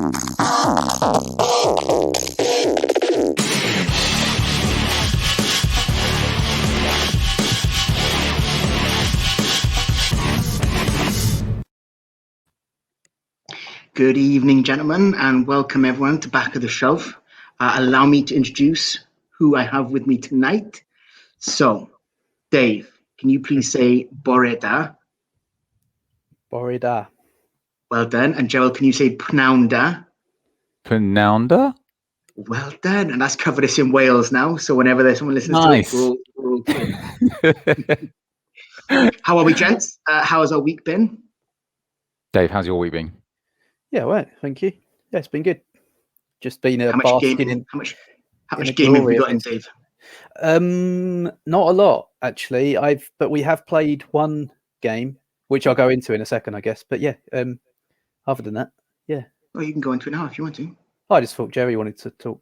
Good evening, gentlemen, and welcome everyone to Back of the Shelf. Allow me to introduce who I have with me tonight. So, Dave, can you please say Boreda? Boreda. Well done. And Gerald, can you say Pnawnda? Pnawnda? Well done. And that's covered us in Wales now. So whenever there's someone listens to it, we're all good. How are we, gents? How has our week been? Dave, how's your week been? Yeah, well, thank you. Yeah, it's been good. Just been a How much gaming have we got in, Dave? Not a lot, actually. But we have played one game, which I'll go into in a second, I guess. But yeah, other than that, yeah. Oh, you can go into it now if you want to. I just thought Jerry wanted to talk.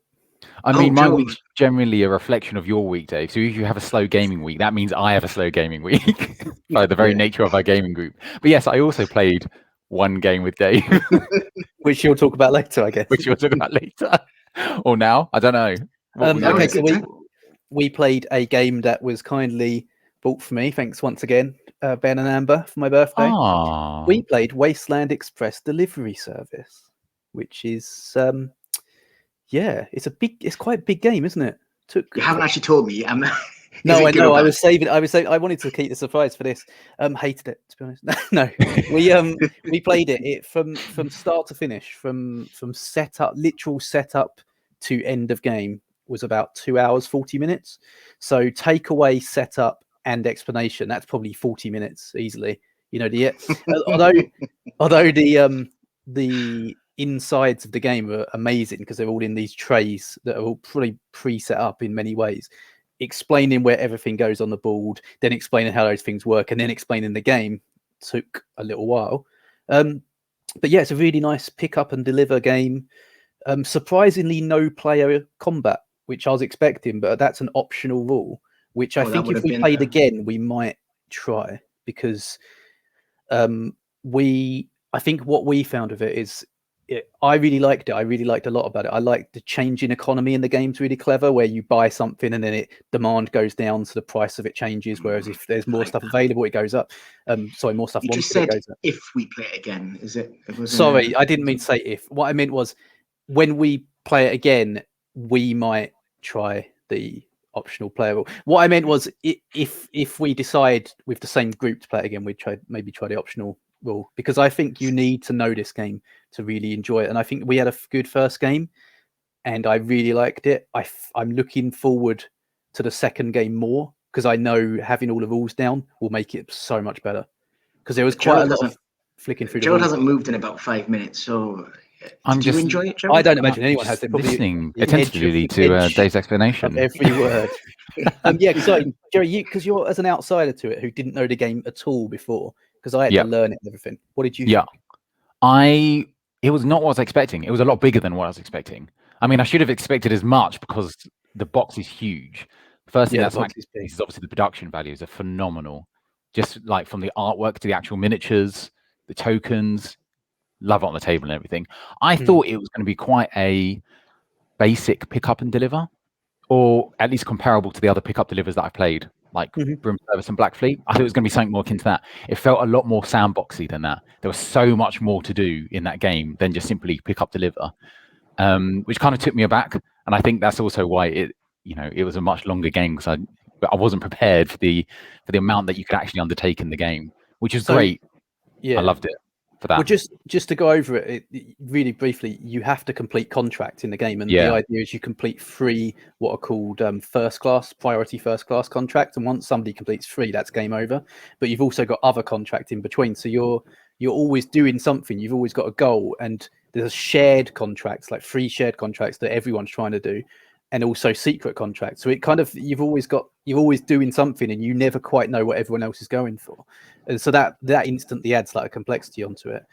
I mean, my week's generally a reflection of your week, Dave. So if you have a slow gaming week, that means I have a slow gaming week by the very nature of our gaming group. But yes, I also played one game with Dave. Which you'll talk about later, I guess. Which you'll talk about later. Or now, I don't know. Okay, so we played a game that was kindly bought for me. Thanks once again, Ben and Amber, for my birthday. Aww. We played Wasteland Express Delivery Service, which is it's quite a big game, isn't it? You haven't actually told me. No, I know. I was saving. I wanted to keep the surprise for this. Hated it, to be honest. No, we played it from start to finish, from literal setup to end of game was about 2 hours 40 minutes. So take away setup and explanation, that's probably 40 minutes easily. You know, although the insides of the game are amazing because they're all in these trays that are all pretty pre-set up in many ways, explaining where everything goes on the board, then explaining how those things work, and then explaining the game took a little while. But yeah, it's a really nice pick up and deliver game. Surprisingly, no player combat, which I was expecting, but that's an optional rule, which I think if we played again, we might try, because I think what we found of it is, I really liked it. I really liked a lot about it. I liked the change in economy in the game's really clever, where you buy something and then demand goes down, so the price of it changes. Whereas if there's more stuff available, it goes up. More stuff. You just said if we play it again, is it? Sorry, I didn't mean to say if. What I meant was, when we play it again, we might try the optional player. What I meant was, if we decide with the same group to play it again, we'd maybe try the optional rule, because I think you need to know this game to really enjoy it. And I think we had a good first game and I really liked it. I'm looking forward to the second game more, because I know having all the rules down will make it so much better, because there was quite a lot of flicking through. Gerald hasn't moved in about 5 minutes, so did you enjoy it, Gerald? I don't imagine anyone has. They're probably listening attentively to Dave's explanation. Every word. Yeah, sorry, Jerry, because you're as an outsider to it who didn't know the game at all before, because I had to learn it and everything. What did you think? It was not what I was expecting. It was a lot bigger than what I was expecting. I mean, I should have expected as much, because the box is huge. First thing that's is obviously the production values are phenomenal. Just like from the artwork to the actual miniatures, the tokens, love it on the table and everything. I thought it was going to be quite a basic pick up and deliver, or at least comparable to the other pick up delivers that I played, like Broom Service and Black Fleet. I thought it was going to be something more akin to that. It felt a lot more sandboxy than that. There was so much more to do in that game than just simply pick up deliver, which kind of took me aback. And I think that's also why it was a much longer game, because I wasn't prepared for the amount that you could actually undertake in the game, which is great. Yeah, I loved it for that. Well, just to go over it really briefly, you have to complete contracts in the game, and the idea is you complete 3 what are called priority first class contracts, and once somebody completes 3, that's game over. But you've also got other contracts in between, so you're always doing something. You've always got a goal, and there's shared contracts, like 3 shared contracts that everyone's trying to do, and also secret contracts. So it kind of, you're always doing something, and you never quite know what everyone else is going for. And so that instantly adds like a complexity onto it.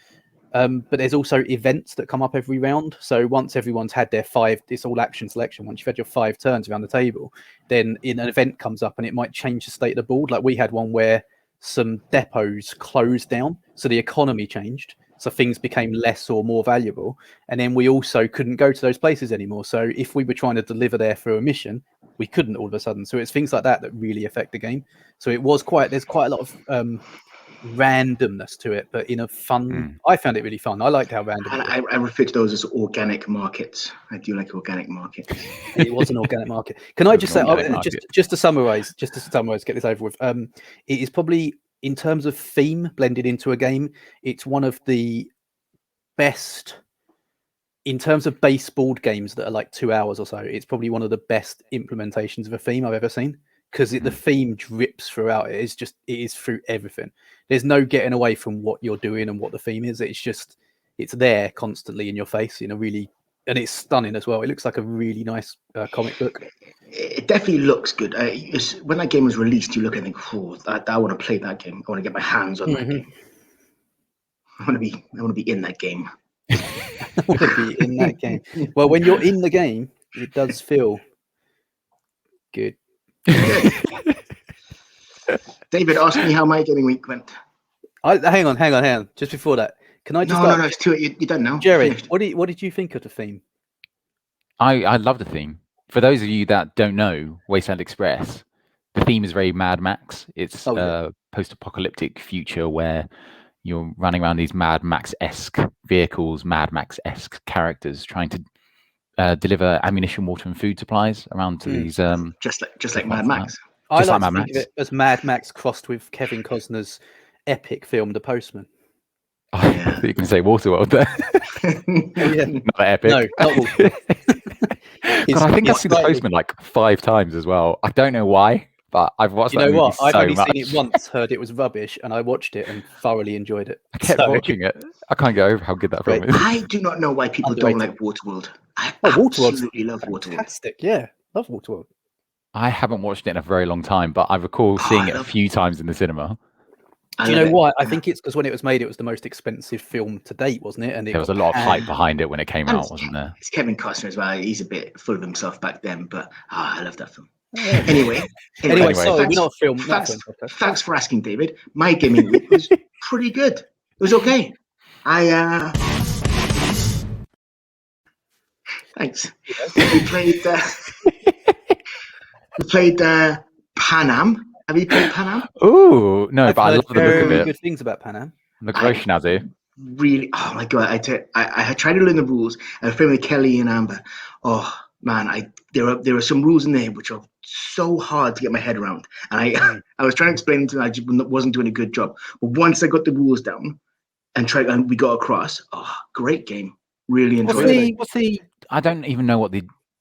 But there's also events that come up every round. So once everyone's had their 5, it's all action selection. Once you've had your 5 turns around the table, then an event comes up and it might change the state of the board. Like we had one where some depots closed down, so the economy changed. So things became less or more valuable. And then we also couldn't go to those places anymore. So if we were trying to deliver there for a mission, we couldn't all of a sudden. So it's things like that that really affect the game. So there's quite a lot of randomness to it, but in a fun, I found it really fun. I liked how random it was. I refer to those as organic markets. I do like organic markets. It was an organic market. Can I just say, just to summarize, get this over with. It is probably, in terms of theme blended into a game, it's one of the best, in terms of base board games that are like 2 hours or so. It's probably one of the best implementations of a theme I've ever seen, because the theme drips throughout. It is through everything. There's no getting away from what you're doing and what the theme is. It's there constantly in your face in a really, and it's stunning as well. It looks like a really nice comic book. It definitely looks good. When that game was released, you look and think, "Oh, I want to play that game. I want to get my hands on that game. I want to be in that game." I want to be in that game. Well, when you're in the game, it does feel good. David, ask me how my gaming week went. Hang on. Just before that, can I just? No, it's too. You're done now. Jerry, what did you think of the theme? I love the theme. For those of you that don't know Wasteland Express, the theme is very Mad Max. It's a post-apocalyptic future where you're running around these Mad Max-esque vehicles, Mad Max-esque characters trying to deliver ammunition, water, and food supplies around to these. Just like Mad Max. I like to think of it as Mad Max crossed with Kevin Costner's epic film, The Postman. Oh, yeah. You can say Waterworld there. Not epic. No, not Waterworld. God, I think I've seen The Postman like 5 times as well. I don't know why, but I've watched that movie so much. I've only seen it once, heard it was rubbish, and I watched it and thoroughly enjoyed it. I kept watching it. I can't get over how good that film is. I do not know why people don't like Waterworld. I absolutely love Waterworld. Fantastic, yeah. Love Waterworld. I haven't watched it in a very long time, but I recall seeing it a few times in the cinema. Do you know why? I think it's because when it was made, it was the most expensive film to date, wasn't it? And there was a lot of hype behind it when it came out, wasn't there? It's Kevin Costner as well. He's a bit full of himself back then, but I love that film. Anyway, sorry, we're not a film. Thanks for asking, David. My gaming week was pretty good. It was okay. Thanks. We played Pan Am. Have you played Pan Am? Oh no, but I love the look of it. Good things about Pan Am. Looks very snazzy. Really, oh my god! I had tried to learn the rules. I was playing with Kelly and Amber. Oh man, there are some rules in there which are so hard to get my head around, and I was trying to explain them to them. I just wasn't doing a good job. But once I got the rules down and we got across, great game. Really enjoyed it. I don't even know what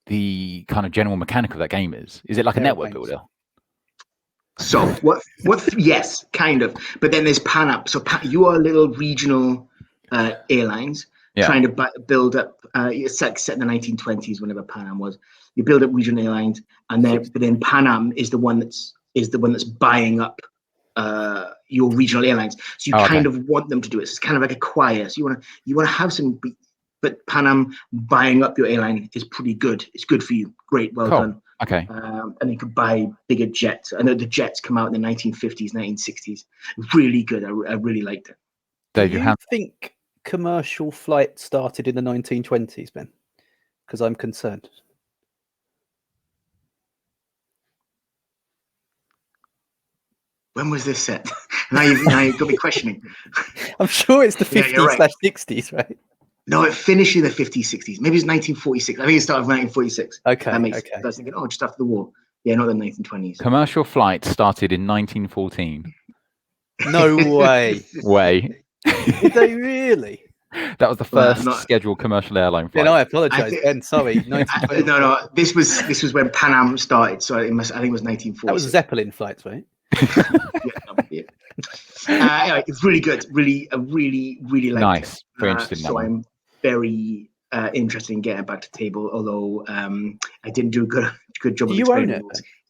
the kind of general mechanic of that game is. Is it like a network builder? So what? Yes, kind of. But then there's Pan Am. So you are little regional airlines trying to build up. It's set in the 1920s, whenever Pan Am was. You build up regional airlines, and then Pan Am is the one that's buying up your regional airlines. So you kind of want them to do it. So it's kind of like a choir. So you want to have some. But Pan Am buying up your airline is pretty good. It's good for you. Great, well done. Okay. And you could buy bigger jets. I know the jets come out in the 1950s, 1960s. Really good. I really liked it. Do you think commercial flight started in the 1920s, Ben? Because I'm concerned. When was this set? now you've got me questioning. I'm sure it's the 50s/60s, right? No, it finished in the 50s, 60s. Maybe it's 1946. I think it started in 1946. Okay. That makes sense. I was thinking, just after the war. Yeah, not the 1920s. Commercial flight started in 1914. No way. Did they really? That was the first scheduled commercial airline flight. No, I apologise, Ben. Sorry. No. This was when Pan Am started. So I think it was 1940. That was Zeppelin flights, right? Anyway, it's really good. Really liked nice. it. Very interesting. So I'm very interested in getting back to the table. Although I didn't do a good job. Do you own it?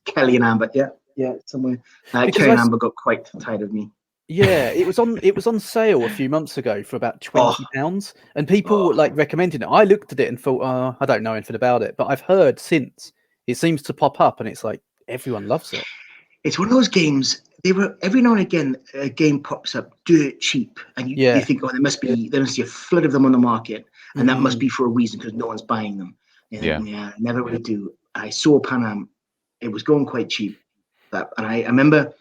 Kelly and Amber, yeah, somewhere. Kelly and Amber got quite tired of me. Yeah, it was on sale a few months ago for about £20, and people recommended it. I looked at it and thought, I don't know anything about it, but I've heard since it seems to pop up, and it's like everyone loves it. It's one of those games they were every now and again a game pops up dirt cheap, and you think, oh, there must be a flood of them on the market, and that must be for a reason because no one's buying them. And never really do. I saw Pan Am; it was going quite cheap, and I remember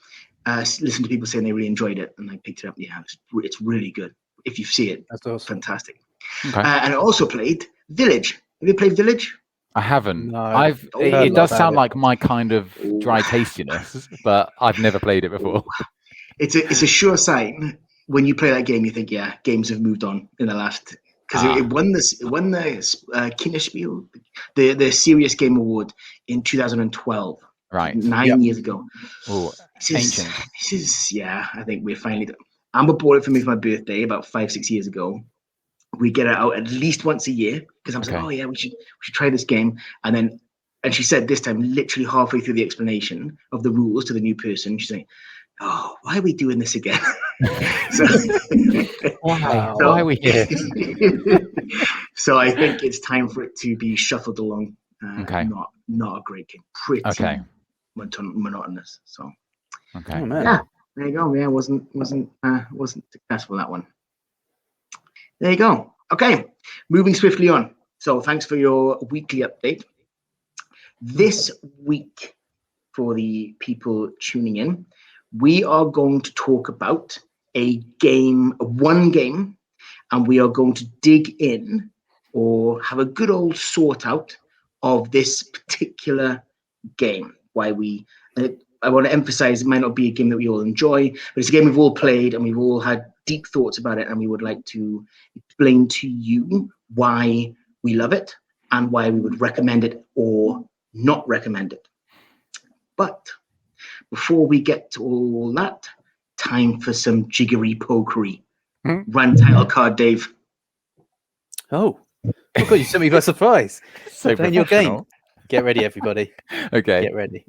listening to people saying they really enjoyed it, and I picked it up. Yeah, it's really good. If you see it, that's awesome. Fantastic. Okay. And I also played Village. Have you played Village? I haven't. No, it does sound like my kind of dry tastiness, but I've never played it before. It's a sure sign when you play that game. You think, yeah, games have moved on in the last, because it won the Kinderspiel, the Serious Game Award in 2012. Right, 9 years ago. Oh, ancient. This is I think we're finally done. Amber bought it for me for my birthday about 5-6 years ago. We get it out at least once a year because I was like, oh yeah, we should try this game. And she said this time, literally halfway through the explanation of the rules to the new person, she's like, oh, why are we doing this again? Why are we here? So I think it's time for it to be shuffled along. Not a great game. Pretty monotonous. So okay. Oh, man. Yeah, there you go. Yeah, wasn't successful, that one. There you go. Okay, moving swiftly on. So thanks for your weekly update. This week, for the people tuning in, we are going to talk about one game, and we are going to dig in or have a good old sort out of this particular game. I want to emphasize it might not be a game that we all enjoy, but it's a game we've all played and we've all had deep thoughts about it, and we would like to explain to you why we love it and why we would recommend it or not recommend it. But before we get to all that, time for some jiggery pokery. Run title card, Dave. Oh God, you sent me by surprise. So playing your game. Get ready, everybody. Okay. Get ready.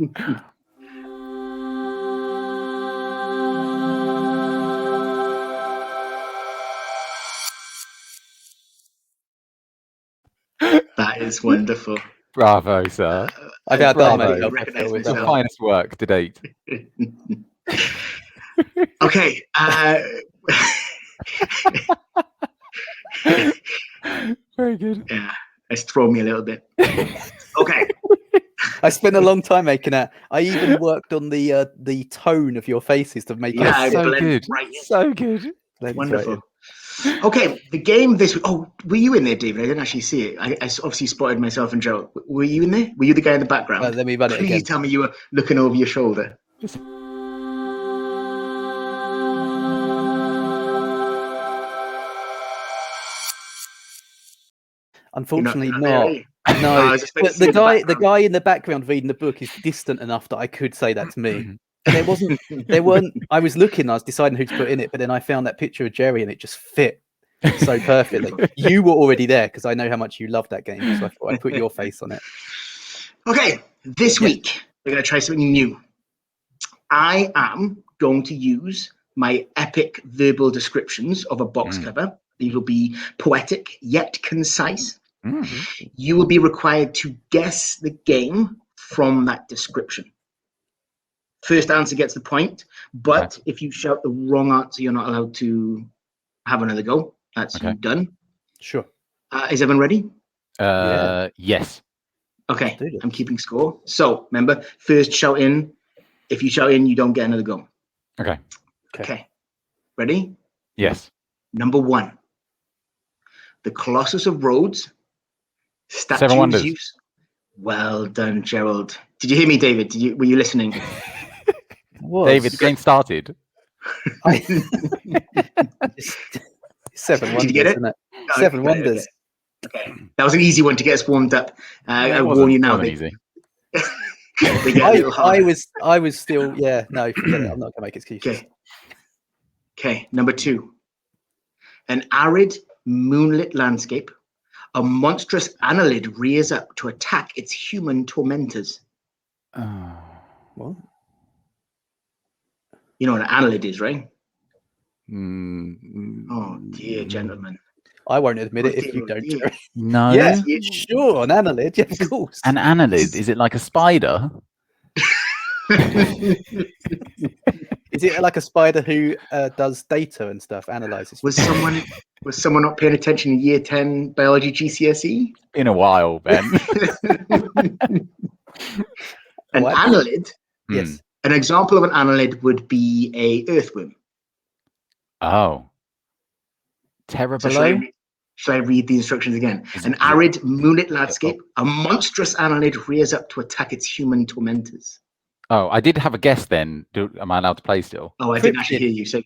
That is wonderful. Bravo, sir. I've had that many the finest work to date. Okay. Very good. Yeah, it's thrown me a little bit. Okay. I spent a long time making that. I even worked on the tone of your faces to make it so good. So good. Wonderful. Okay, the game this week. Oh, were you in there, David? I didn't actually see it. I obviously spotted myself and Gerald. Were you in there? Were you the guy in the background? Let me run it again. Please tell me you were looking over your shoulder. Not. No, the guy in the background reading the book is distant enough that I could say that's me. There weren't. I was looking. I was deciding who to put in it, but then I found that picture of Jerry, and it just fit so perfectly. You were already there because I know how much you love that game, so I thought I'd put your face on it. Okay, this week we're going to try something new. I am going to use my epic verbal descriptions of a box cover. These will be poetic yet concise. You will be required to guess the game from that description. First answer gets the point, but if you shout the wrong answer, you're not allowed to have another go. That's you done. Sure. Is everyone ready? Yes. Okay, I'm keeping score. So remember, first shout in. If you shout in, you don't get another go. Okay. Ready? Yes. Number 1. The Colossus of Rhodes. Seven Wonders. Well done, Gerald. Did you hear me, David? Were you listening? David, the game started. 7 Wonders. Did you get it? Isn't it? 7 Wonders. Okay. That was an easy one to get us warmed up. I warn you now. Easy. I was still, no, forget it. I'm not going to make excuses. Okay. Number 2. An arid, moonlit landscape. A monstrous annelid rears up to attack its human tormentors. What? You know what an annelid is, right? Mm. Oh, dear gentlemen. I won't admit it if you don't. Jerry. No. Yes, sure, an annelid. Yeah, of course. An annelid? Is it like a spider? Is it like a spider who does data and stuff, analyzes? Was someone not paying attention in year 10 biology GCSE? In a while, Ben. An annelid? Yes. An example of an annelid would be a earthworm. Oh. Terra So below? shall I read the instructions again? An arid, moonlit landscape, a monstrous annelid rears up to attack its human tormentors. Oh, I did have a guess then. Am I allowed to play still? Oh, I didn't actually hear you. So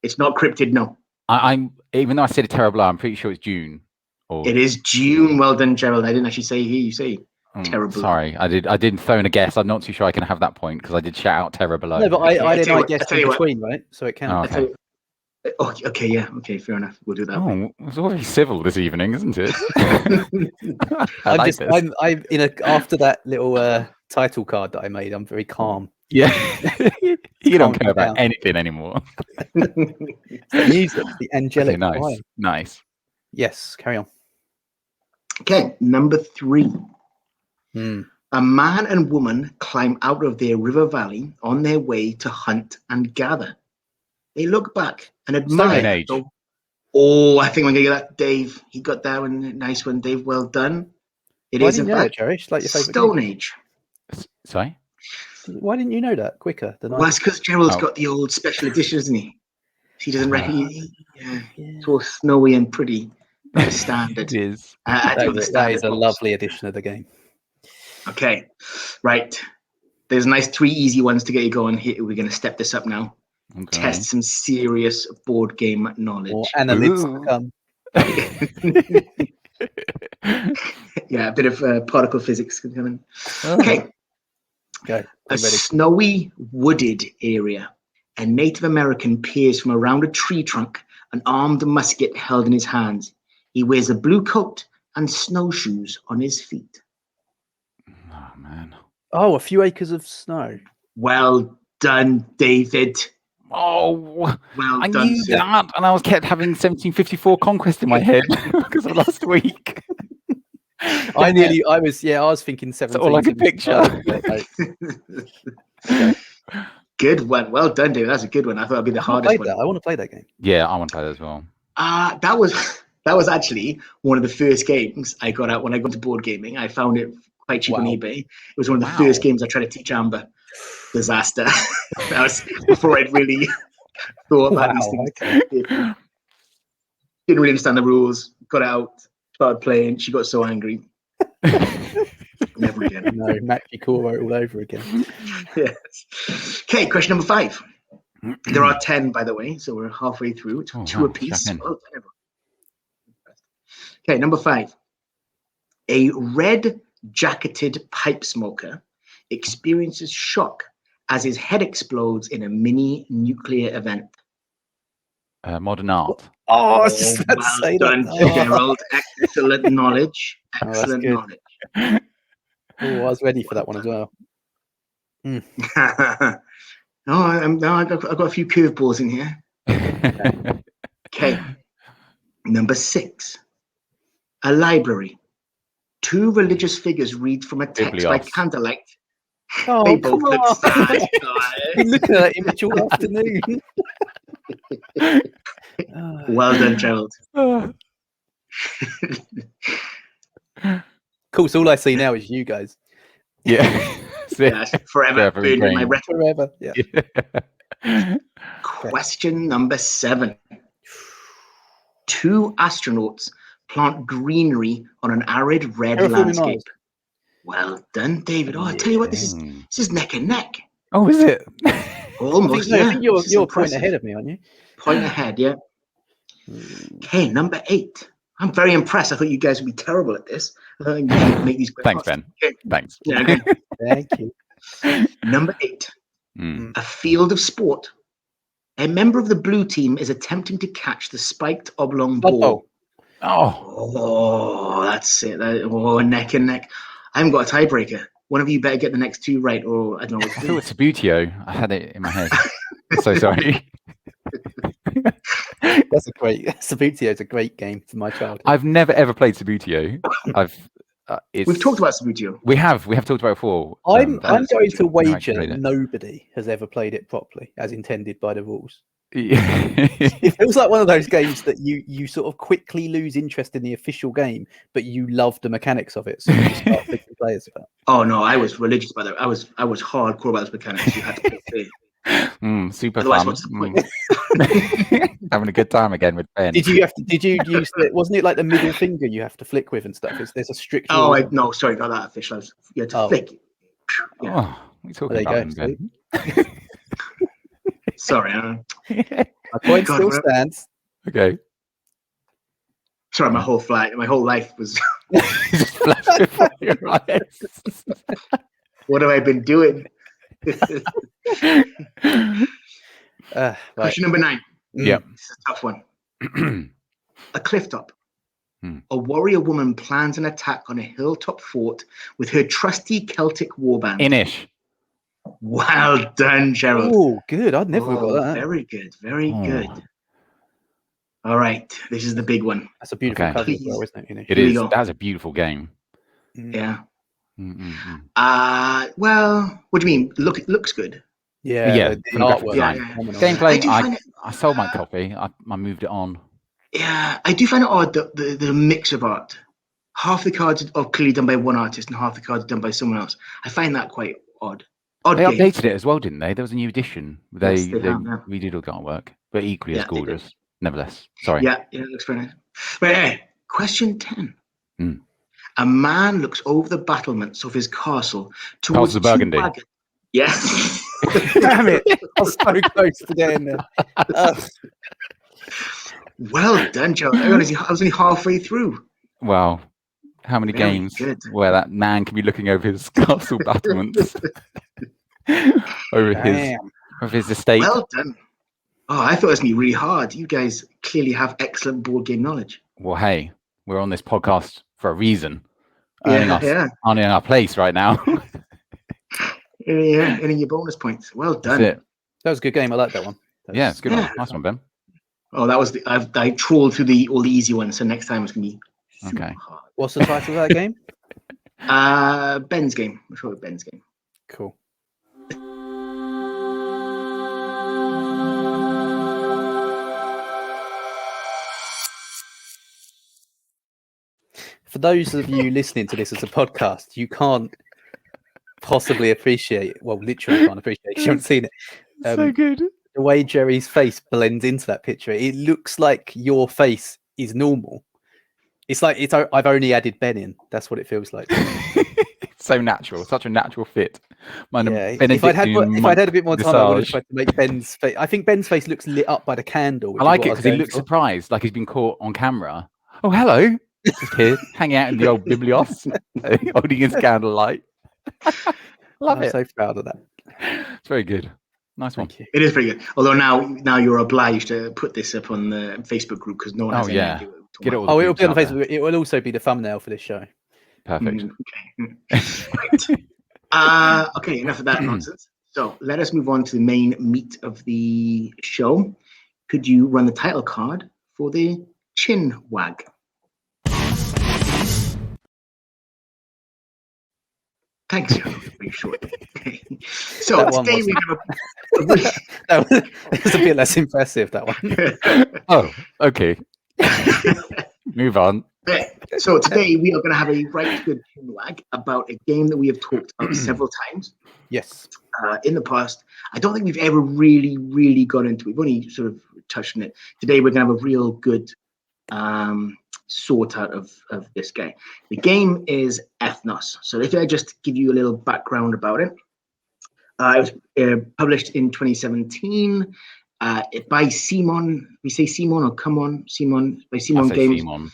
it's not cryptid, no. I'm even though I said a Terra below, I'm pretty sure it's June. It is June. Well done, Gerald. I didn't actually hear you say Terra below. Sorry, I did throw in a guess. I'm not too sure I can have that point because I did shout out Terra below. No, but I didn't guess in between, right? So it counts. Oh, okay. Okay, fair enough. We'll do that. Oh, it's all very civil this evening, isn't it? I'm after that little title card that I made. I'm very calm. Yeah, you don't care about anything anymore. The music, the angelic. Okay, nice. Yes, carry on. Okay, number 3. A man and woman climb out of their river valley on their way to hunt and gather. They look back and admire. Oh, I think I'm going to get that, Dave. He got that one. Nice one, Dave. Well done. Why didn't you know it, Jerry? It's like your favorite Stone Age. Sorry? Why didn't you know that quicker than I? Well, that's because Gerald's got the old special edition, isn't he? He doesn't recognize. It's all snowy and pretty. Standard. It is. That is a lovely edition of the game. Okay, right. There's nice 3 easy ones to get you going. Here, we're going to step this up now. Okay. Test some serious board game knowledge. Or annelids to come. Yeah, a bit of particle physics coming. Okay. A snowy, wooded area. A Native American peers from around a tree trunk, an armed musket held in his hands. He wears a blue coat and snowshoes on his feet. Oh, man. Oh, a few acres of snow. Well done, David. Oh, well I done, knew that, and I kept having 1754 Conquest in my head because of last week. I was thinking 17. All I could picture. Good one. Well done, David. That's a good one. I thought it'd be the hardest one. I want to play that game. Yeah, I want to play that as well. That was actually one of the first games I got out when I got to board gaming. I found it quite cheap on eBay. It was one of the first games I tried to teach Amber. Disaster. That was before I'd really thought about these things. Didn't really understand the rules. Got out, started playing. She got so angry. Never again. No, Mackie Cora all over again. Yes. Okay, question number 5. There are 10, by the way, so we're halfway through. It's 2 apiece. Okay, number 5. A red-jacketed pipe smoker experiences shock as his head explodes in a mini nuclear event. Modern art. Oh, I was just about to say done, that. Gerald. Excellent knowledge. Excellent knowledge. Oh, I was ready for that one as well. I've got a few curveballs in here. Okay. Number 6. A library. 2 religious figures read from a text by candlelight. Oh, they both look sad. You're looking at that image all afternoon. Well done, Gerald. Cool. So all I see now is you guys. Yeah. Forever burned in my record. Forever. Yeah. Question number 7. 2 astronauts plant greenery on an arid red landscape. Well done, David. Oh, I tell you what, this is neck and neck. Oh, is it? Almost. I think you're a point ahead of me, aren't you? Point ahead, yeah. Okay, number 8. I'm very impressed. I thought you guys would be terrible at this. I thought you could make these quick. Thanks, Ben. Okay. Thanks. Yeah, okay. Thank you. Number 8. A field of sport. A member of the blue team is attempting to catch the spiked oblong ball. Oh, that's it. Neck and neck. I haven't got a tiebreaker. One of you better get the next 2 right, or I don't know what to do. I thought it was Sabutio. I had it in my head. So sorry. That's Sabutio is a great game for my childhood. I've never ever played Sabutio. We've talked about Subbuteo. We have talked about it before. I'm going to wager that nobody has ever played it properly, as intended by the rules. Yeah. It feels like one of those games that you sort of quickly lose interest in the official game, but you love the mechanics of it, so you just start thinking players about. Oh no, I was religious about that. I was hardcore about those mechanics. You had to play fair. Super Otherwise, fun. what's the point? Having a good time again with Ben. Did you use it? Wasn't it like the middle finger you have to flick with and stuff? There's a strict. No, sorry, not that official. You had to flick. Yeah. Oh, we talking about Ben? Sorry, my point still stands. Okay. Sorry, my whole life was just flashed before your eyes. What have I been doing? Question number 9. Yeah, this is a tough one. A cliff top. A warrior woman plans an attack on a hilltop fort with her trusty Celtic warband. Inish. Well done, Gerald. Oh, good. I'd never got that. Very good. Very good. All right. This is the big one. That's a beautiful cover as well, isn't it? It is. That's a beautiful game. Yeah. Well, what do you mean? Looks good. Yeah. The artwork. Gameplay. I sold my copy. I moved it on. Yeah, I do find it odd that the mix of art. Half the cards are clearly done by one artist, and half the cards are done by someone else. I find that quite odd. They updated it as well, didn't they? There was a new edition. They redid all the artwork, but equally as gorgeous. Nevertheless, sorry. Yeah, it looks very nice. Right, question 10. A man looks over the battlements of his castle towards the Burgundy. Yes. Damn it! I was so close to getting there. Well done, Joe. I was only halfway through. Wow. How many games where that man can be looking over his castle battlements? over his estate. Well done. Oh, I thought it was going to be really hard. You guys clearly have excellent board game knowledge. Well, hey, we're on this podcast for a reason. Earning our place right now. Earning your bonus points. Well done. That was a good game. I like that one. Yeah, it's a good one. Nice one, Ben. Oh, that was I trawled through all the easy ones, so next time it's going to be super hard. What's the title of that game? Ben's game. I'm sure it's Ben's game. Cool. For those of you listening to this as a podcast, you can't possibly appreciate, literally can't appreciate, you haven't seen it. So good. The way Jerry's face blends into that picture, it looks like your face is normal. It's like I've only added Ben in. That's what it feels like. It's so natural, such a natural fit. If I'd had a bit more time, I would have tried to make Ben's face. I think Ben's face looks lit up by the candle. I like it because he looks surprised, like he's been caught on camera. Oh, hello. Just here, hanging out in the old biblios, holding his candlelight. Love it. I'm so proud of that. It's very good. Nice one. It is pretty good. Although now you're obliged to put this up on the Facebook group because no one has any idea. Get it all it'll be on Facebook. It will also be the thumbnail for this show. Perfect. Right. Okay, enough of that nonsense. So let us move on to the main meat of the show. Could you run the title card for the chin wag? Thanks, Gerald. Pretty short. Okay. So today we have that was a bit less impressive, that one. Oh, okay. Move on. So today we are going to have a right good chin wag about a game that we have talked about several times. Yes. In the past. I don't think we've ever really got into it. We've only sort of touched on it. Today we're going to have a real good sort out of this guy. The game is Ethnos. So if I just give you a little background about it. It was published in 2017 by Simon. We say Simon or come on, Simon, by Simon Games. Simon.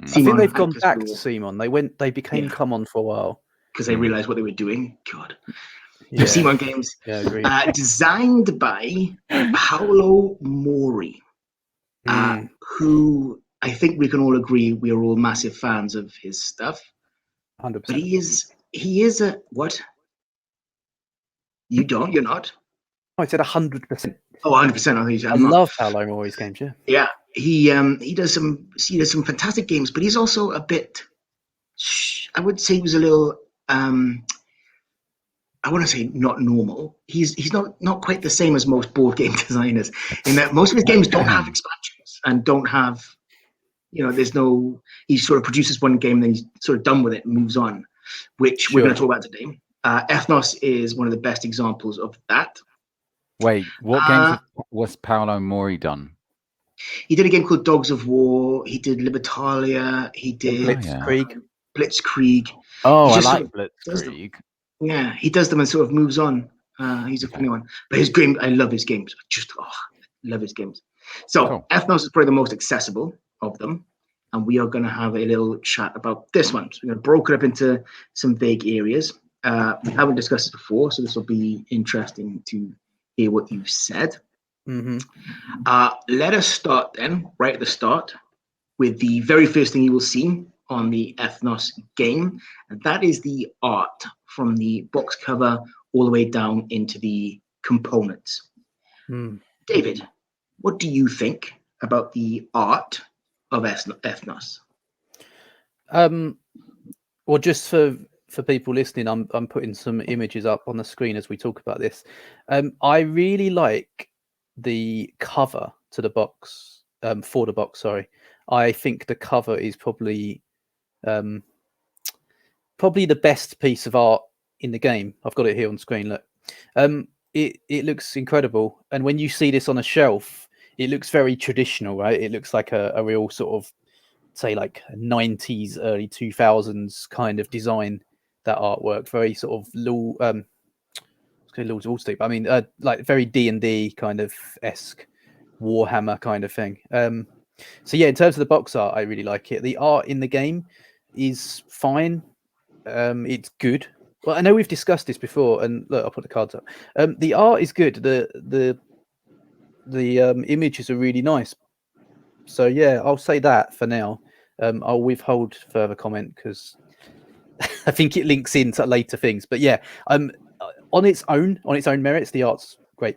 I think they've gone back to Simon. They became come on for a while. Because they realized what they were doing. God. Yeah. Simon Games. Yeah, agreed. Designed by Paolo Mori, who I think we can all agree we are all massive fans of his stuff. 100%. But he is a what? You're not? I said 100%. Oh, 100%. I love Paolo Mori's games, yeah. Yeah. He does some fantastic games, but he's also a bit I would say he was a little. I want to say not normal. He's not quite the same as most board game designers in that most of his games don't have expansions and don't have, there's no. He sort of produces one game, then he's sort of done with it and moves on, which we're going to talk about today. Ethnos is one of the best examples of that. Wait, what games was Paolo Mori done? He did a game called Dogs of War. He did Libertalia. He did Blitzkrieg. Oh, I like Blitzkrieg. Yeah, he does them and sort of moves on. He's a funny one. But his game, I love his games. Love his games. So Ethnos is probably the most accessible of them. And we are going to have a little chat about this one. So we're going to broke it up into some vague areas. We haven't discussed this before, so this will be interesting to hear what you've said. Mm-hmm. Let us start then, right at the start, with the very first thing you will see on the Ethnos game, and that is the art from the box cover all the way down into the components. David, what do you think about the art of Ethnos? Well, just for people listening, I'm putting some images up on the screen as we talk about this. I really like the cover to the box, for the box, sorry. I think the cover is probably the best piece of art in the game. I've got it here on screen. Look, it looks incredible, and when you see this on a shelf, it looks very traditional, right? It looks like a real sort of, say, like 90s, early 2000s kind of design. That artwork, very sort of Lords of Wall Street. I mean, like very D&D kind of esque, Warhammer kind of thing. So yeah, in terms of the box art, I really like it. The art in the game is fine. It's good. Well, I know we've discussed this before, and look, I'll put the cards up. The art is good. The images are really nice. So yeah, I'll say that for now. I'll withhold further comment because I think it links into later things. But yeah, on its own merits, the art's great.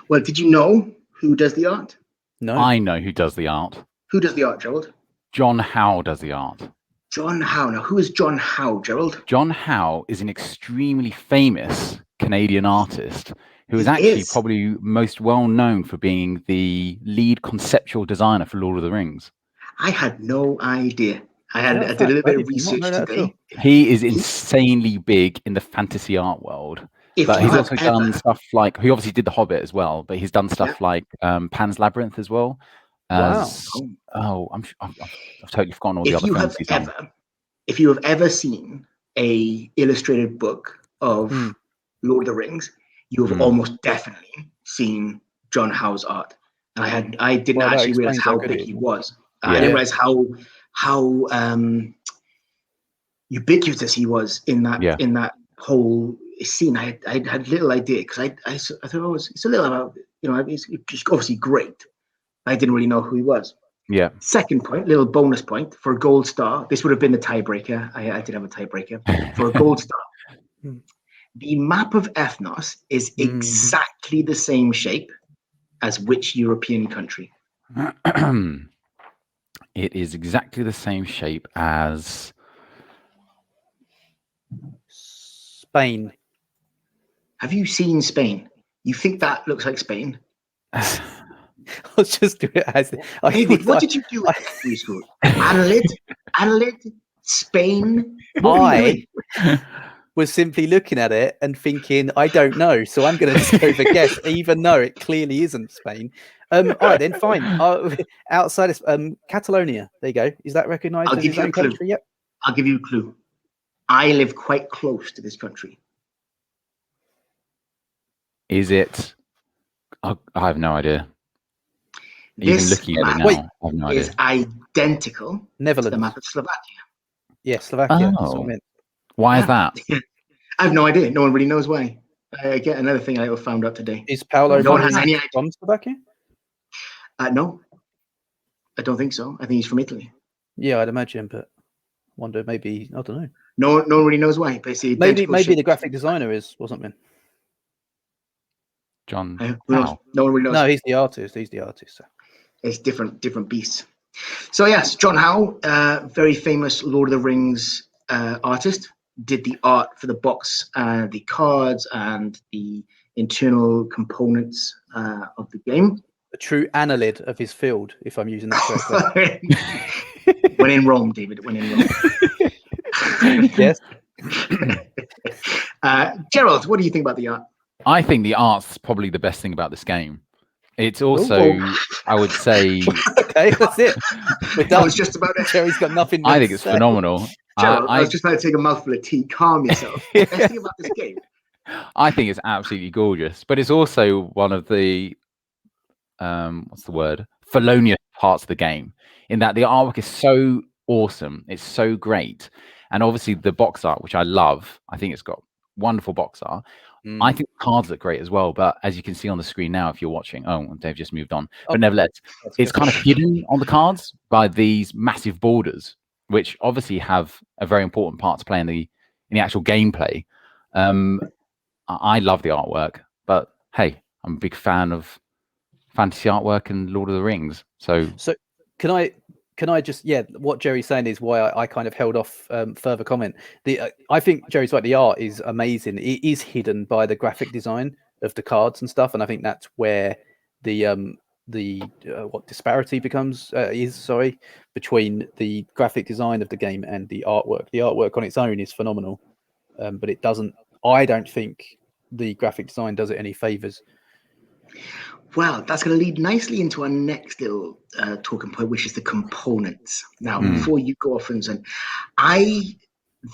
Well, did you know who does the art? No. I know who does the art. Who does the art, Gerald? John Howe does the art. John Howe. Now, who is John Howe, Gerald? John Howe is an extremely famous Canadian artist who is actually probably most well known for being the lead conceptual designer for Lord of the Rings. I had no idea. I did a little bit of research today. He is insanely big in the fantasy art world. But he's also done stuff like, he obviously did The Hobbit as well, but he's done stuff like Pan's Labyrinth as well. Wow. I've totally forgotten all the other films he's done. If you have ever seen a illustrated book of Lord of the Rings, you have almost definitely seen John Howe's art. And I didn't actually realize how big he was. I didn't realize how ubiquitous he was in that whole scene. I had little idea because I thought it's a little about, he's obviously great. I didn't really know who he was. Yeah. Second point, little bonus point for a gold star. This would have been the tiebreaker. I did have a tiebreaker for a gold star. The map of Ethnos is exactly the same shape as which European country? It is exactly the same shape as Spain. Have you seen Spain? You think that looks like Spain? Let's just do it as David, what did you do at secondary school? Adelaide, Spain. I was simply looking at it and thinking, I don't know, so I'm going to go for guess, even though it clearly isn't Spain. All right, then, fine. Outside of Catalonia, there you go. Is that recognised as its own country? Yep. I'll give you a clue. I live quite close to this country. Is it? I have no idea. Even looking at it now, I have no idea. Is identical Netherlands. to the map of Slovakia. Yeah, Slovakia. Oh. That's what I meant. Why is that? I have no idea. No one really knows why. Again, another thing I found out today. Is Paolo no one has any idea. from Slovakia? No, I don't think so. I think he's from Italy. Yeah, I'd imagine, but wonder maybe, I don't know. No one really knows why. But maybe the graphic designer is or something. John. No one really knows. No, he's the artist. So. It's different beasts. So yes, John Howe, very famous Lord of the Rings artist, did the art for the box, the cards, and the internal components of the game. A true annalid of his field, if I'm using that correctly. When in Rome, David. When in Rome. Yes. Gerald, what do you think about the art? I think the art's probably the best thing about this game. It's also, I would say... Okay, that's it. We're done. I was just about to... Jerry's got nothing I think it's phenomenal. Gerald, I was just about to take a mouthful of tea. Calm yourself. The best thing about this game? I think it's absolutely gorgeous. But it's also one of the, what's the word? Felonious parts of the game. In that the artwork is so awesome. It's so great. And obviously the box art, which I love. I think it's got wonderful box art. I think the cards look great as well, but as you can see on the screen now, if you're watching, Dave just moved on, but nevertheless, it's kind of hidden on the cards by these massive borders, which obviously have a very important part to play in the actual gameplay. I love the artwork, but hey, I'm a big fan of fantasy artwork and Lord of the Rings. So can I just, what Jerry's saying is why I kind of held off further comment. I think Jerry's right, the art is amazing. It is hidden by the graphic design of the cards and stuff, and I think that's where the disparity is between the graphic design of the game and the artwork. The artwork on its own is phenomenal, but I don't think the graphic design does it any favors. Well, that's going to lead nicely into our next little talking point, which is the components. Now, before you go off,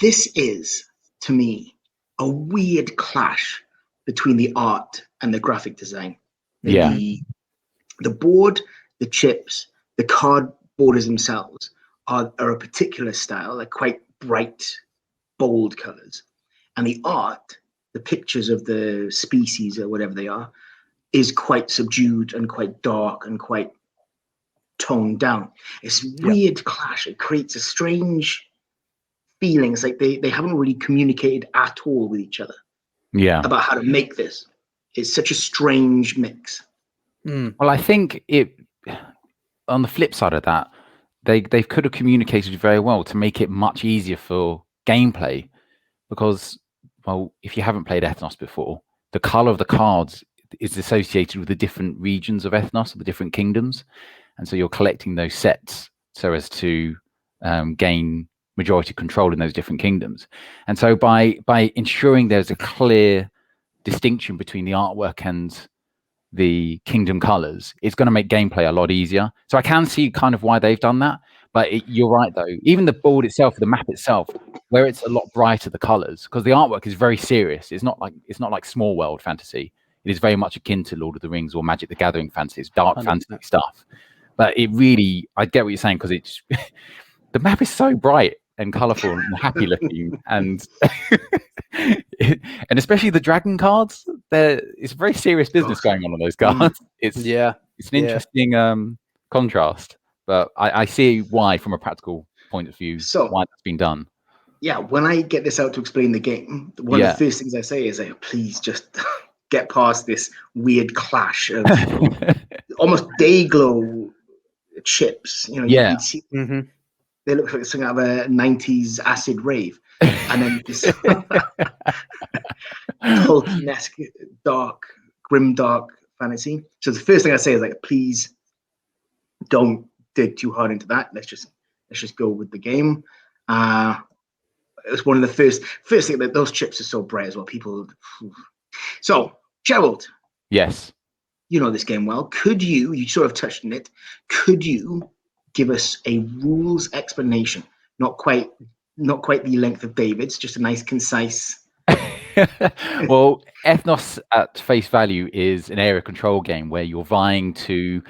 this is, to me, a weird clash between the art and the graphic design. The board, the chips, the card borders themselves are a particular style, like quite bright, bold colors. And the art, the pictures of the species or whatever they are, is quite subdued and quite dark and quite toned down. It's weird clash. It creates a strange feeling. It's like they haven't really communicated at all with each other about how to make this. It's such a strange mix. Well, I think on the flip side of that, they could have communicated very well to make it much easier for gameplay, because, well, if you haven't played Ethnos before, the color of the cards is associated with the different regions of Ethnos, or the different kingdoms, and so you're collecting those sets so as to gain majority control in those different kingdoms. And so by ensuring there's a clear distinction between the artwork and the kingdom colors, it's going to make gameplay a lot easier. So I can see kind of why they've done that, but you're right though. Even the board itself, the map itself, where it's a lot brighter, the colors, because the artwork is very serious. It's not like small world fantasy. It is very much akin to Lord of the Rings or Magic the Gathering fantasy. It's dark 100%. Fantasy stuff. But it really, I get what you're saying, because it's the map is so bright and colorful and happy looking, and and especially the dragon cards. It's very serious business going on those cards. It's an interesting contrast, but I see why, from a practical point of view, why that's been done. Yeah, when I get this out to explain the game, one of the first things I say is, please just get past this weird clash of almost day glow chips. You can see they look like something out of a 90s acid rave, and then this Tolkien-esque grim dark fantasy. So the first thing I say is, please don't dig too hard into that. Let's just go with the game. It was one of the first thing that those chips are so bright as well. So, Gerald. Yes. You know this game well. Could you sort of touched on it, could you give us a rules explanation? Not quite the length of David's, just a nice, concise. Well, Ethnos at face value is an area control game where you're vying to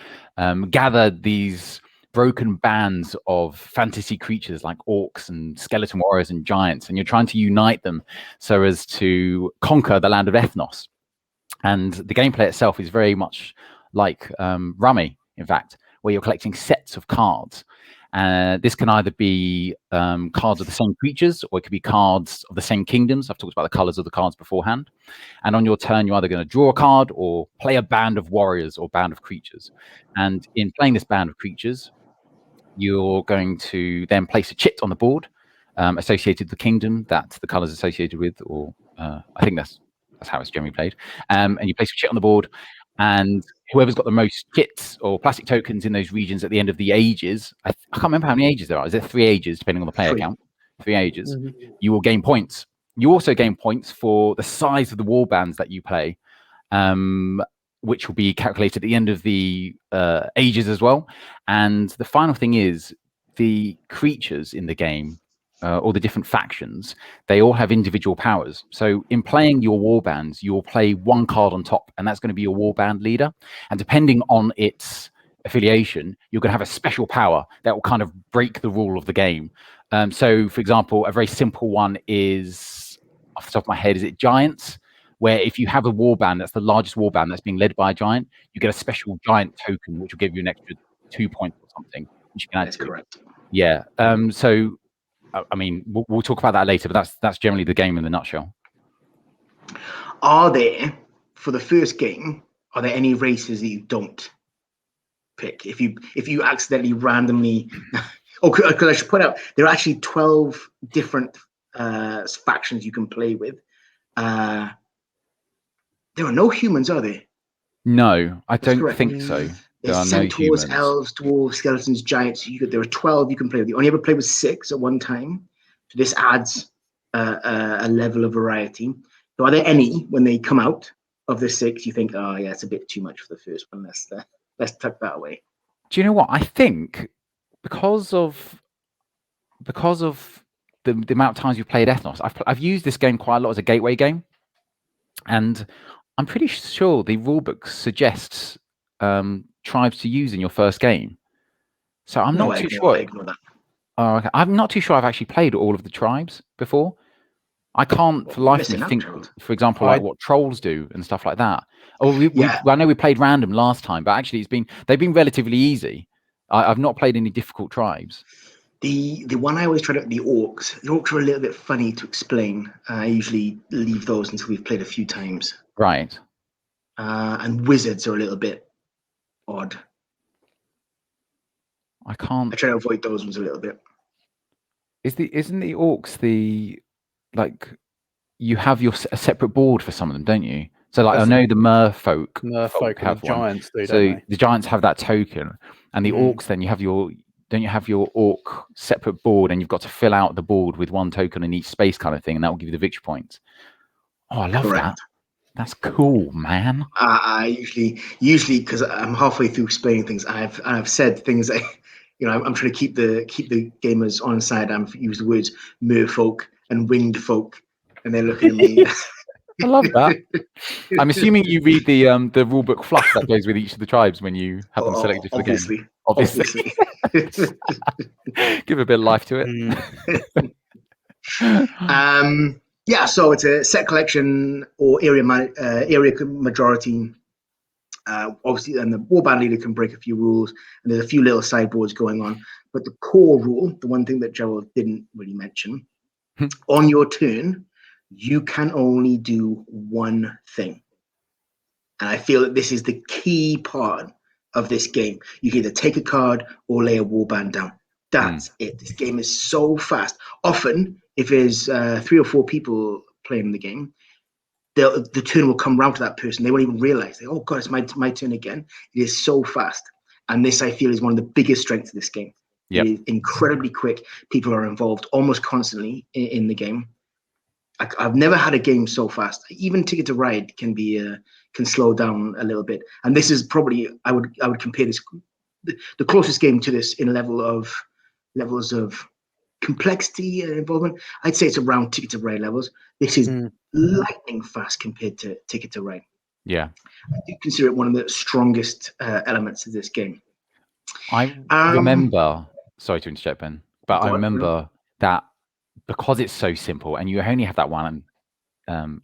gather these broken bands of fantasy creatures like orcs and skeleton warriors and giants, and you're trying to unite them so as to conquer the land of Ethnos. And the gameplay itself is very much like Rummy, in fact, where you're collecting sets of cards. This can either be cards of the same creatures, or it could be cards of the same kingdoms. I've talked about the colors of the cards beforehand. And on your turn, you're either going to draw a card or play a band of warriors or band of creatures. And in playing this band of creatures, you're going to then place a chit on the board associated with the kingdom that the colours associated with, or I think that's how it's generally played. And you place a chit on the board, and whoever's got the most chits or plastic tokens in those regions at the end of the ages, I can't remember how many ages there are. Is there 3 ages, depending on the player count? 3 ages. You will gain points. You also gain points for the size of the warbands that you play, which will be calculated at the end of the ages as well. And the final thing is the creatures in the game, or the different factions, they all have individual powers. So in playing your warbands, you'll play 1 card on top, and that's going to be your warband leader. And depending on its affiliation, you're going to have a special power that will kind of break the rule of the game. So, for example, a very simple one is, off the top of my head, is it Giants? Where if you have a warband that's the largest warband that's being led by a giant, you get a special giant token, which will give you an extra 2 points or something, which you can add That's to. correct. Yeah. So, I mean, we'll talk about that later, but that's generally the game in the nutshell. Are there, for the first game, are there any races that you don't pick? If you accidentally randomly, because I should point out, there are actually 12 different factions you can play with. There are no humans, are there? No, I don't think so. There are no centaurs, humans. elves, dwarves, skeletons, giants. There are 12 you can play with. You only ever play with 6 at one time. So this adds a level of variety. So are there any, when they come out of the 6, you think, oh yeah, it's a bit too much for the first one. Let's tuck that away. Do you know what? I think because of the amount of times you've played Ethnos, I've used this game quite a lot as a gateway game, and I'm pretty sure the rulebook suggests tribes to use in your first game. So I'm not too sure. I ignore that. Oh, okay. I'm not too sure I've actually played all of the tribes before. I can't for life of me think, for example, like what trolls do and stuff like that. Oh, I know we played random last time, but actually they've been relatively easy. I've not played any difficult tribes. The one I always try to, the orcs are a little bit funny to explain. I usually leave those until we've played a few times. Right. And wizards are a little bit odd. I try to avoid those ones a little bit. Isn't the orcs like you have a separate board for some of them, don't you? So like I know the merfolk have one. Giants do, so the giants have that token, and the orcs then don't you have your orc separate board, and you've got to fill out the board with 1 token in each space kind of thing, and that will give you the victory points. Oh, I love that. That's cool, man. I usually because I'm halfway through explaining things, I've said things that, I'm trying to keep the gamers on side. I've used the words merfolk and winged folk, and they're looking at me. I love that. I'm assuming you read the rulebook fluff that goes with each of the tribes when you have them selected for the game. Obviously. Give a bit of life to it. Yeah, so it's a set collection or area majority. Obviously, and the warband leader can break a few rules, and there's a few little sideboards going on. But the core rule, the one thing that Gerald didn't really mention, on your turn, you can only do one thing. And I feel that this is the key part of this game. You can either take a card or lay a warband down. That's it. This game is so fast. Often, if there's 3 or 4 people playing the game, the turn will come round to that person. They won't even realize, oh God, it's my turn again. It is so fast. And this, I feel, is one of the biggest strengths of this game. Yep. It is incredibly quick. People are involved almost constantly in the game. I've never had a game so fast. Even Ticket to Ride can slow down a little bit. And this is probably, I would compare this, the closest game to this in levels of complexity and involvement. I'd say it's around Ticket to Ride levels. This is lightning fast compared to Ticket to Ride. Yeah. I do consider it one of the strongest elements of this game. I remember, sorry to interject, Ben, but I remember that because it's so simple and you only have that one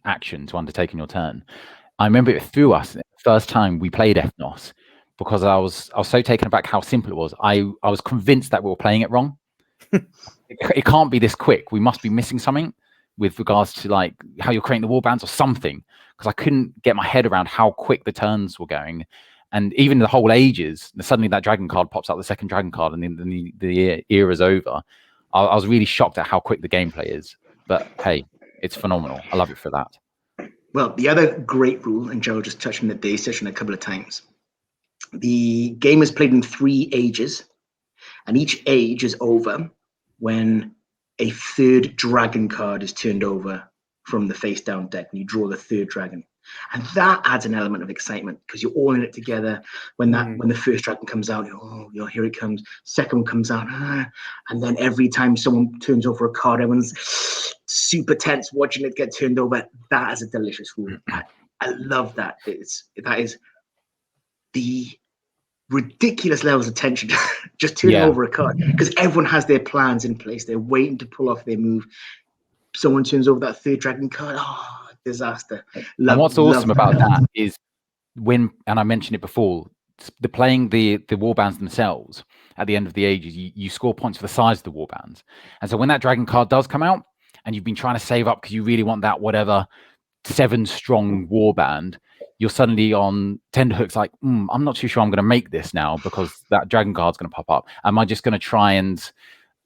action to undertake in your turn, I remember it threw us the first time we played Ethnos, because I was so taken aback how simple it was. I was convinced that we were playing it wrong. It can't be this quick. We must be missing something with regards to like how you're creating the warbands or something, because I couldn't get my head around how quick the turns were going. And even the whole ages, suddenly that dragon card pops out, the second dragon card, and then the era's over. I was really shocked at how quick the gameplay is. But hey, it's phenomenal. I love it for that. Well, the other great rule, and Gerald just touched on the day session a couple of times, the game is played in 3 ages, and each age is over when a third dragon card is turned over from the face down deck, and you draw the third dragon. And that adds an element of excitement because you're all in it together. When the first dragon comes out, here it comes. Second one comes out, and then every time someone turns over a card, everyone's super tense watching it get turned over. That is a delicious rule. I love that. That is the ridiculous levels of tension just turning over a card because everyone has their plans in place. They're waiting to pull off their move. Someone turns over that third dragon card. Disaster. And what's awesome about that is and I mentioned it before, playing the warbands themselves at the end of the ages, you score points for the size of the warbands. And so when that dragon card does come out and you've been trying to save up because you really want that whatever 7-strong warband, you're suddenly on tenterhooks like, I'm not too sure I'm going to make this now because that dragon card's going to pop up. Am I just going to try and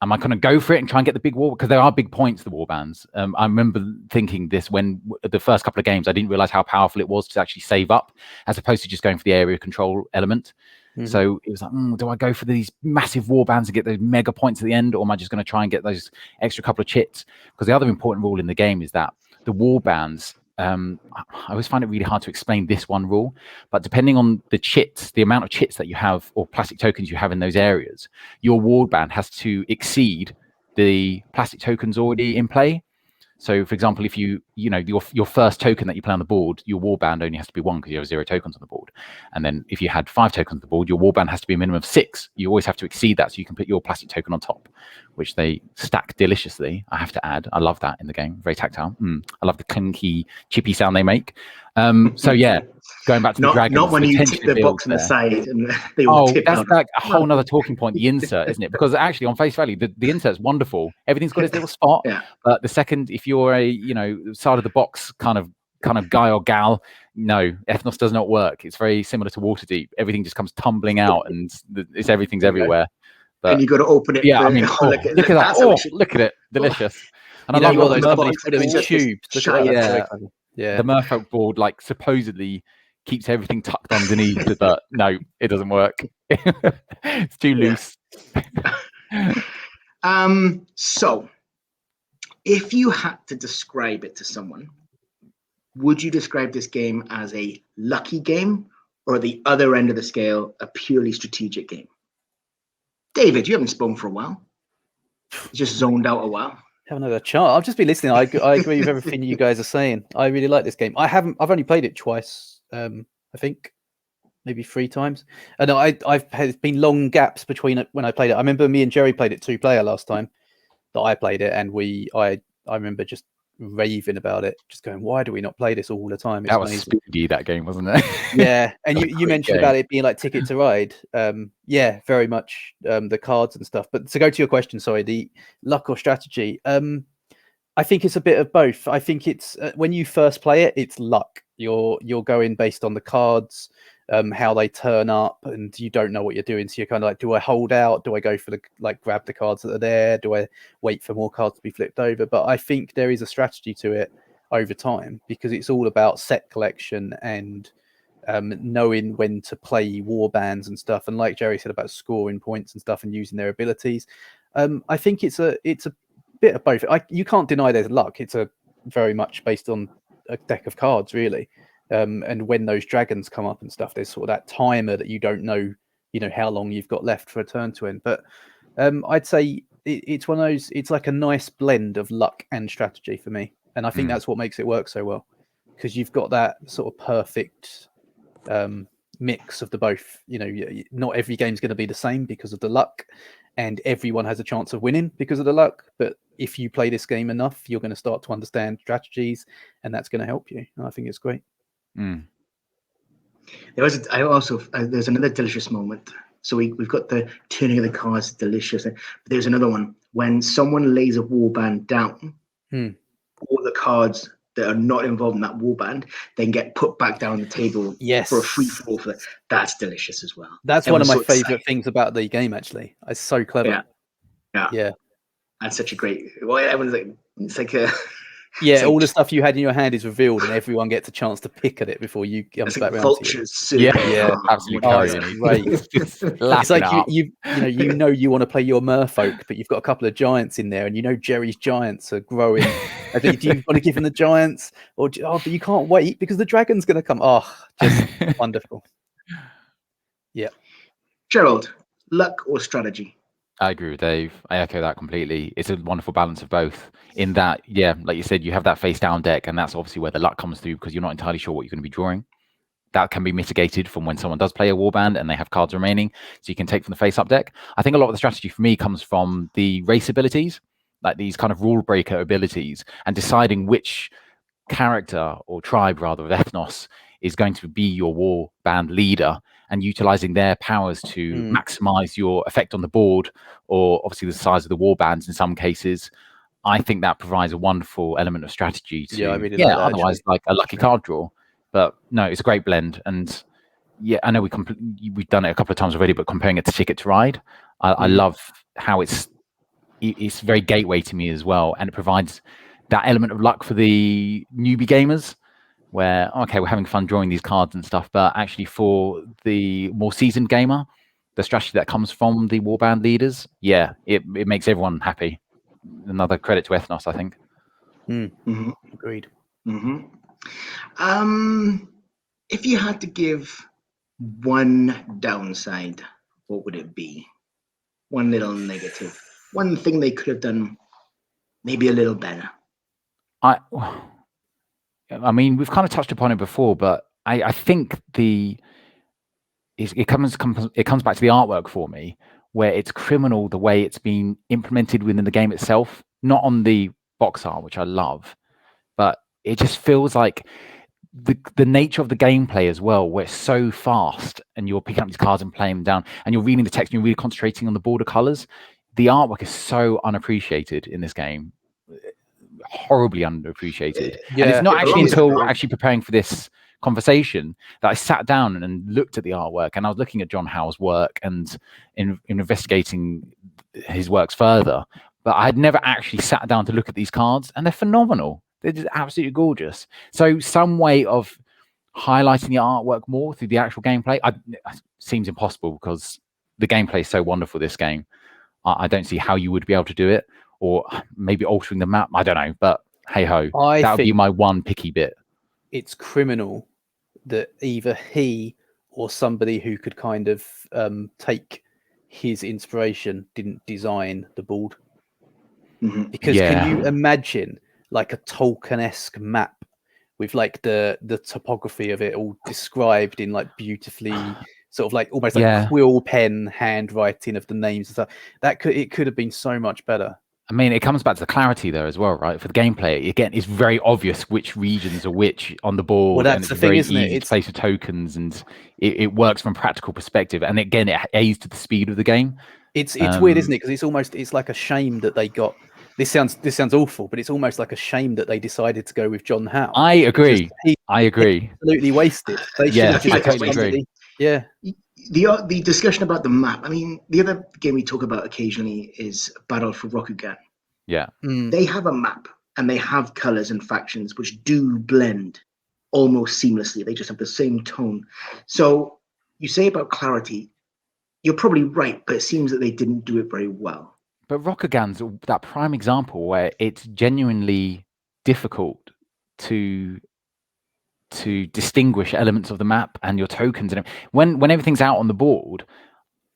am I going to go for it and try and get the big war? Because there are big points, the warbands. I remember thinking this when the first couple of games, I didn't realize how powerful it was to actually save up as opposed to just going for the area control element. So it was like, do I go for these massive warbands and get those mega points at the end? Or am I just going to try and get those extra couple of chits? Because the other important rule in the game is that the warbands, I always find it really hard to explain this one rule, but depending on the chits, the amount of chits that you have or plastic tokens you have in those areas, your warband has to exceed the plastic tokens already in play. So, for example, if your first token that you play on the board, your warband only has to be 1 because you have 0 tokens on the board. And then if you had 5 tokens on the board, your warband has to be a minimum of 6. You always have to exceed that so you can put your plastic token on top, which they stack deliciously, I have to add. I love that in the game. Very tactile. I love the clinky, chippy sound they make. So, yeah, going back to the dragons. Not when you tip the box on the side and they all tip that's like a whole nother talking point, the insert, isn't it? Because actually on face value, the insert's wonderful. Everything's got its little spot. But the second, if you're a, side of the box kind of guy or gal, no, Ethnos does not work. It's very similar to Waterdeep. Everything just comes tumbling out and everything's everywhere. But, and you got to open it. Yeah, look at that. Look at it. Delicious. And I love those put them in tubes. The Merfolk board supposedly keeps everything tucked underneath, but no, it doesn't work. It's too loose. So if you had to describe it to someone, would you describe this game as a lucky game or at the other end of the scale, a purely strategic game? David, you haven't spoken for a while. You just zoned out a while. Haven't had a chance. I've just been listening. I agree with everything you guys are saying. I really like this game. I've only played it twice. I think maybe 3 times. And I've had been long gaps between it when I played it. I remember me and Jerry played it 2-player last time that I played it, and I remember just raving about it, just going, why do we not play this all the time? It's that was amazing. speedy, that game, wasn't it? Yeah, and you mentioned about it being like Ticket to Ride. Yeah, very much the cards and stuff. But to go to your question, sorry, the luck or strategy. I think it's a bit of both. I think it's when you first play it, it's luck. You're going based on the cards, how they turn up, and you don't know what you're doing. So you're kind of like, do I hold out? Do I go for grab the cards that are there? Do I wait for more cards to be flipped over? But I think there is a strategy to it over time because it's all about set collection and knowing when to play war bands and stuff. And like Jerry said about scoring points and stuff and using their abilities. I think it's a bit of both. You can't deny there's luck. It's a very much based on a deck of cards, really. And when those dragons come up and stuff, there's sort of that timer that you don't know, how long you've got left for a turn to end. But I'd say it's one of those. It's like a nice blend of luck and strategy for me, and I think that's what makes it work so well because you've got that sort of perfect mix of the both. Not every game's going to be the same because of the luck, and everyone has a chance of winning because of the luck. But if you play this game enough, you're going to start to understand strategies, and that's going to help you. And I think it's great. There's another delicious moment. So we've got the turning of the cards, delicious. But there's another one when someone lays a warband down. All the cards that are not involved in that warband then get put back down on the table for a free for all. That's delicious as well. That's one of my favorite things about the game. Actually, it's so clever. Yeah. That's such a great. Well, everyone's like, it's like a. Yeah, all the stuff you had in your hand is revealed, and everyone gets a chance to pick at it before you come back around vultures. To you. Yeah, absolutely. Right. It's like you want to play your merfolk, but you've got a couple of giants in there, and Jerry's giants are growing. Do you want to give him the giants, but you can't wait because the dragon's going to come? Oh, just wonderful. Yeah, Gerald, luck or strategy? I agree with Dave. I echo that completely. It's a wonderful balance of both. In that, like you said, you have that face down deck, and that's obviously where the luck comes through because you're not entirely sure what you're going to be drawing. That can be mitigated from when someone does play a warband and they have cards remaining, so you can take from the face up deck. I think a lot of the strategy for me comes from the race abilities, like these kind of rule breaker abilities, and deciding which character or tribe rather of Ethnos is going to be your warband leader, and utilizing their powers to maximize your effect on the board, or obviously the size of the warbands in some cases. I think that provides a wonderful element of strategy to I really like that, otherwise actually. Like a lucky card draw. But no, it's a great blend. And I know we've done it a couple of times already, but comparing it to Ticket to Ride, I love how it's very gateway to me as well, and it provides that element of luck for the newbie gamers, where we're having fun drawing these cards and stuff, but actually for the more seasoned gamer, the strategy that comes from the warband leaders, it makes everyone happy. Another credit to Ethnos, I think. Agreed. If you had to give one downside, what would it be? One little negative, one thing they could have done maybe a little better. I mean, we've kind of touched upon it before, but I think it comes back to the artwork for me, where it's criminal the way it's been implemented within the game itself, not on the box art, which I love, but it just feels like the nature of the gameplay as well, where it's so fast and you're picking up these cards and playing them down and you're reading the text and you're really concentrating on the border colors. The artwork is so unappreciated in this game. Horribly underappreciated. And it's not actually until actually preparing for this conversation that I sat down and looked at the artwork, and I was looking at John Howe's work and in investigating his works further, but I had never actually sat down to look at these cards, and they're phenomenal. They're just absolutely gorgeous. So some way of highlighting the artwork more through the actual gameplay seems impossible because the gameplay is so wonderful this game. I don't see how you would be able to do it, or maybe altering the map. I don't know, but hey ho, that would be my one picky bit. It's criminal that either he or somebody who could kind of take his inspiration didn't design the board. Because can you imagine like a Tolkien-esque map with like the topography of it all described in like beautifully sort of like almost like quill pen handwriting of the names and stuff? It could have been so much better. I mean, it comes back to the clarity there as well, right? For the gameplay, again, it's very obvious which regions are which on the board. Well, that's the thing, isn't it? It's place of tokens, and it works from a practical perspective. And again, it aids to the speed of the game. It's weird, isn't it? Because it's like a shame that they got. This sounds awful, but it's almost like a shame that they decided to go with John Howe. I agree. Absolutely wasted. I totally agree. Yeah. The discussion about the map. I mean, the other game we talk about occasionally is Battle for Rokugan. Yeah. They have a map and they have colors and factions which do blend almost seamlessly. They just have the same tone. So you say about clarity, you're probably right, but it seems that they didn't do it very well. But Rokugan's that prime example where it's genuinely difficult to distinguish elements of the map and your tokens, and when everything's out on the board.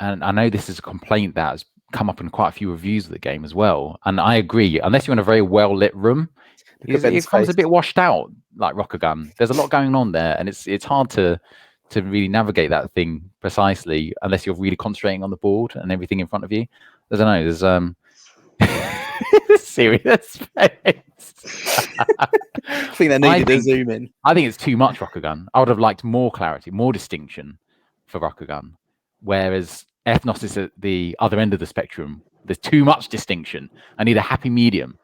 And I know this is a complaint that has come up in quite a few reviews of the game as well, and I agree, unless you're in a very well lit room, it becomes a bit washed out, like Rokugan. There's a lot going on there, and it's hard to really navigate that thing precisely unless you're really concentrating on the board and everything in front of you. I don't know, there's serious face. I think they needed a zoom in. I think it's too much Rokugan. I would have liked more clarity, more distinction for Rokugan. Whereas Ethnos is at the other end of the spectrum. There's too much distinction. I need a happy medium.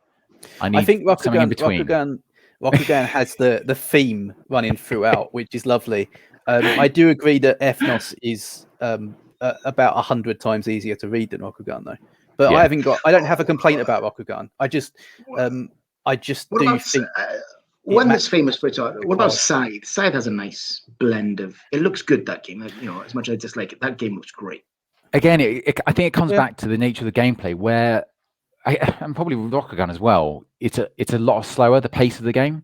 I think Rokugan Rokugan has the theme running throughout, which is lovely. I do agree that Ethnos is about 100 times easier to read than Rokugan, though. But I don't have a complaint about Rokugan. I just do think one that's famous for its art. What about Scythe? Scythe has a nice blend of. It looks good, that game. As much as I dislike it, that game looks great. Again, I think it comes back to the nature of the gameplay, where and probably with Rokugan as well. It's a lot slower, the pace of the game.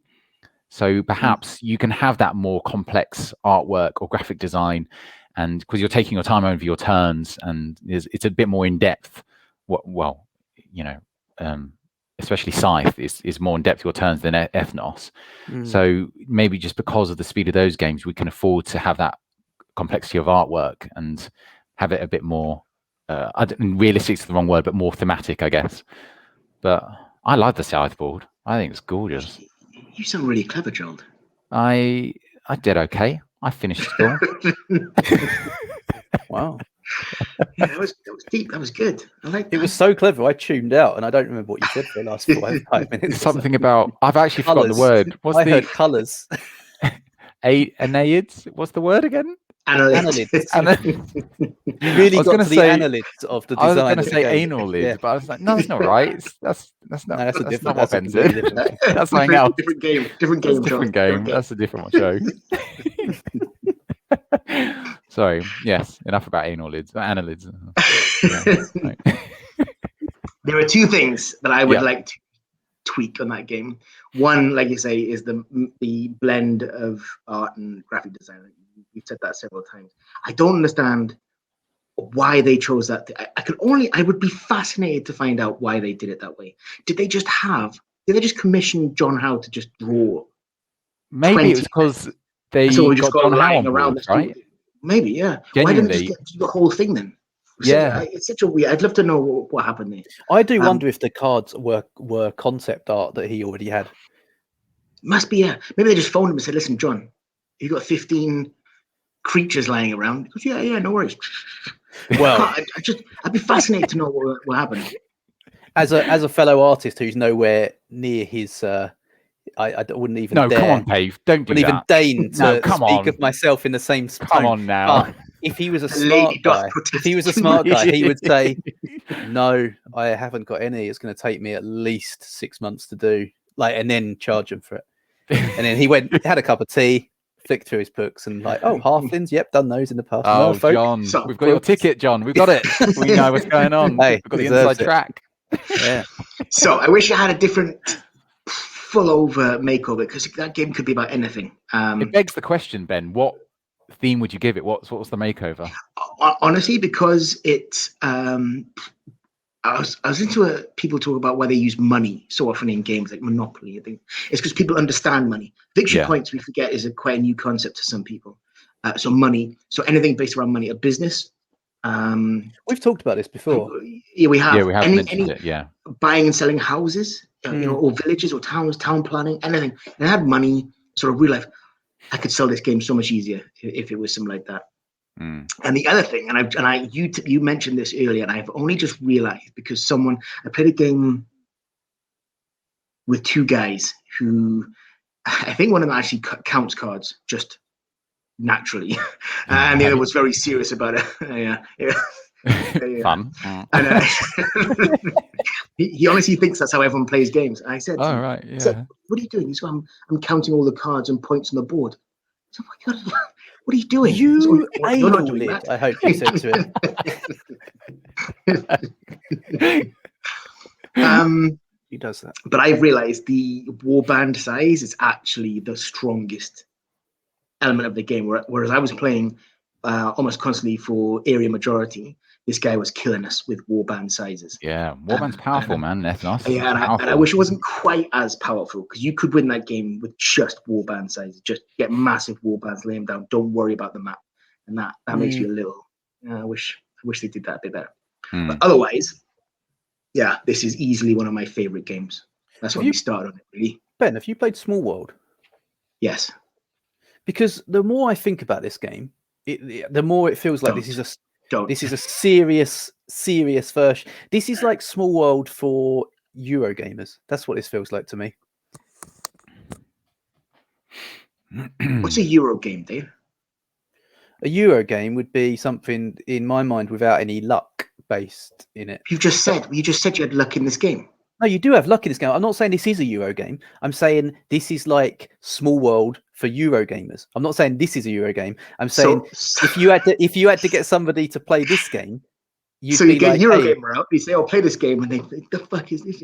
So perhaps you can have that more complex artwork or graphic design, and because you're taking your time over your turns, and it's a bit more in depth. Especially Scythe is more in depth your turns than Ethnos. So maybe just because of the speed of those games, we can afford to have that complexity of artwork and have it a bit more realistic is the wrong word, but more thematic, I guess. But I like the Scythe board. I think it's gorgeous. You sound really clever, Gerald. I did okay. I finished school. Wow. Yeah, that was deep. That was good. I like that. It was so clever. I tuned out, and I don't remember what you said for the last 5 minutes. Something about I've actually forgotten the word. I heard colours. Annelids. What's the word again? Annelids. You really got to the annelids of the design. I was going to say anal lids, but I was like, no, that's not right. That's not what Ben said. That's something else. Different game. Different game. That's a different show. Sorry. Yes. Enough about anal lids. Annelids. There are two things that I would like to tweak on that game. One, like you say, is the blend of art and graphic design. You've said that several times. I don't understand why they chose that. I would be fascinated to find out why they did it that way. Did they just commission John Howe to just draw? Maybe it was because they got John Howe on board, right? Maybe, yeah. Genuinely. Why didn't they just get to do the whole thing then? It's such a weird. I'd love to know what happened there. I do wonder if the cards were concept art that he already had. Must be, yeah. Maybe they just phoned him and said, "Listen, John, you got 15 creatures lying around." He goes, "Yeah, no worries." Well, I'd be fascinated to know what happened. As a fellow artist who's nowhere near his, I wouldn't even. No, dare, come on, Dave. Don't do that. Wouldn't even deign to speak of myself in the same tone. Come on now. But if he was a smart guy, he would say, "No, I haven't got any. It's going to take me at least 6 months to do." And then charge him for it. And then he had a cup of tea, flicked through his books, and halflings. Yep, done those in the past. Oh, John, we've got your ticket, John. We've got it. We know what's going on. Hey, we've got the inside track. Yeah. So I wish I had a different full over makeover, because that game could be about anything. It begs the question, Ben. What theme would you give it? What was the makeover? Honestly, because it's. I was into people talk about why they use money so often in games like Monopoly. I think it's because people understand money. Victory points, we forget, is quite a new concept to some people. So money, so anything based around money, a business. We've talked about this before. Yeah, we have. Yeah, we have mentioned it. Yeah, buying and selling houses, or villages or towns, town planning, anything. And I had money, sort of real life. I could sell this game so much easier if it was something like that. And the other thing, you mentioned this earlier, and I've only just realized because I played a game with two guys who, I think one of them actually counts cards just naturally, and the other was very serious about it. Fun. And he honestly thinks that's how everyone plays games. And I said, "Oh right, yeah." Said, "What are you doing?" He's like, "I'm counting all the cards and points on the board." So oh my God. What are you doing? You're not doing that. I hope you said to him. He does that. But I've realized the warband size is actually the strongest element of the game. Whereas I was playing almost constantly for area majority, this guy was killing us with warband sizes. Yeah, warband's powerful, man. Ethnos. Yeah, and I wish it wasn't quite as powerful, because you could win that game with just warband sizes. Just get massive warbands, lay them down. Don't worry about the map, and that makes you a little. I wish they did that a bit better. But otherwise, yeah, this is easily one of my favorite games. That's when we started on it, really. Ben, have you played Small World? Yes. Because the more I think about this game, the more it feels like this is a serious version. This is like Small World for Eurogamers. That's what this feels like to me. What's a Euro game, Dave? A Euro game would be something, in my mind, without any luck based in it. You just said you had luck in this game. No, you do have luck in this game. I'm not saying this is a Euro game. I'm saying this is like Small World for Euro gamers. I'm not saying this is a Euro game. I'm saying if you had to get somebody to play this game, you get like, Eurogamer out. You say, "Oh, play this game," and they think, "The fuck is this?"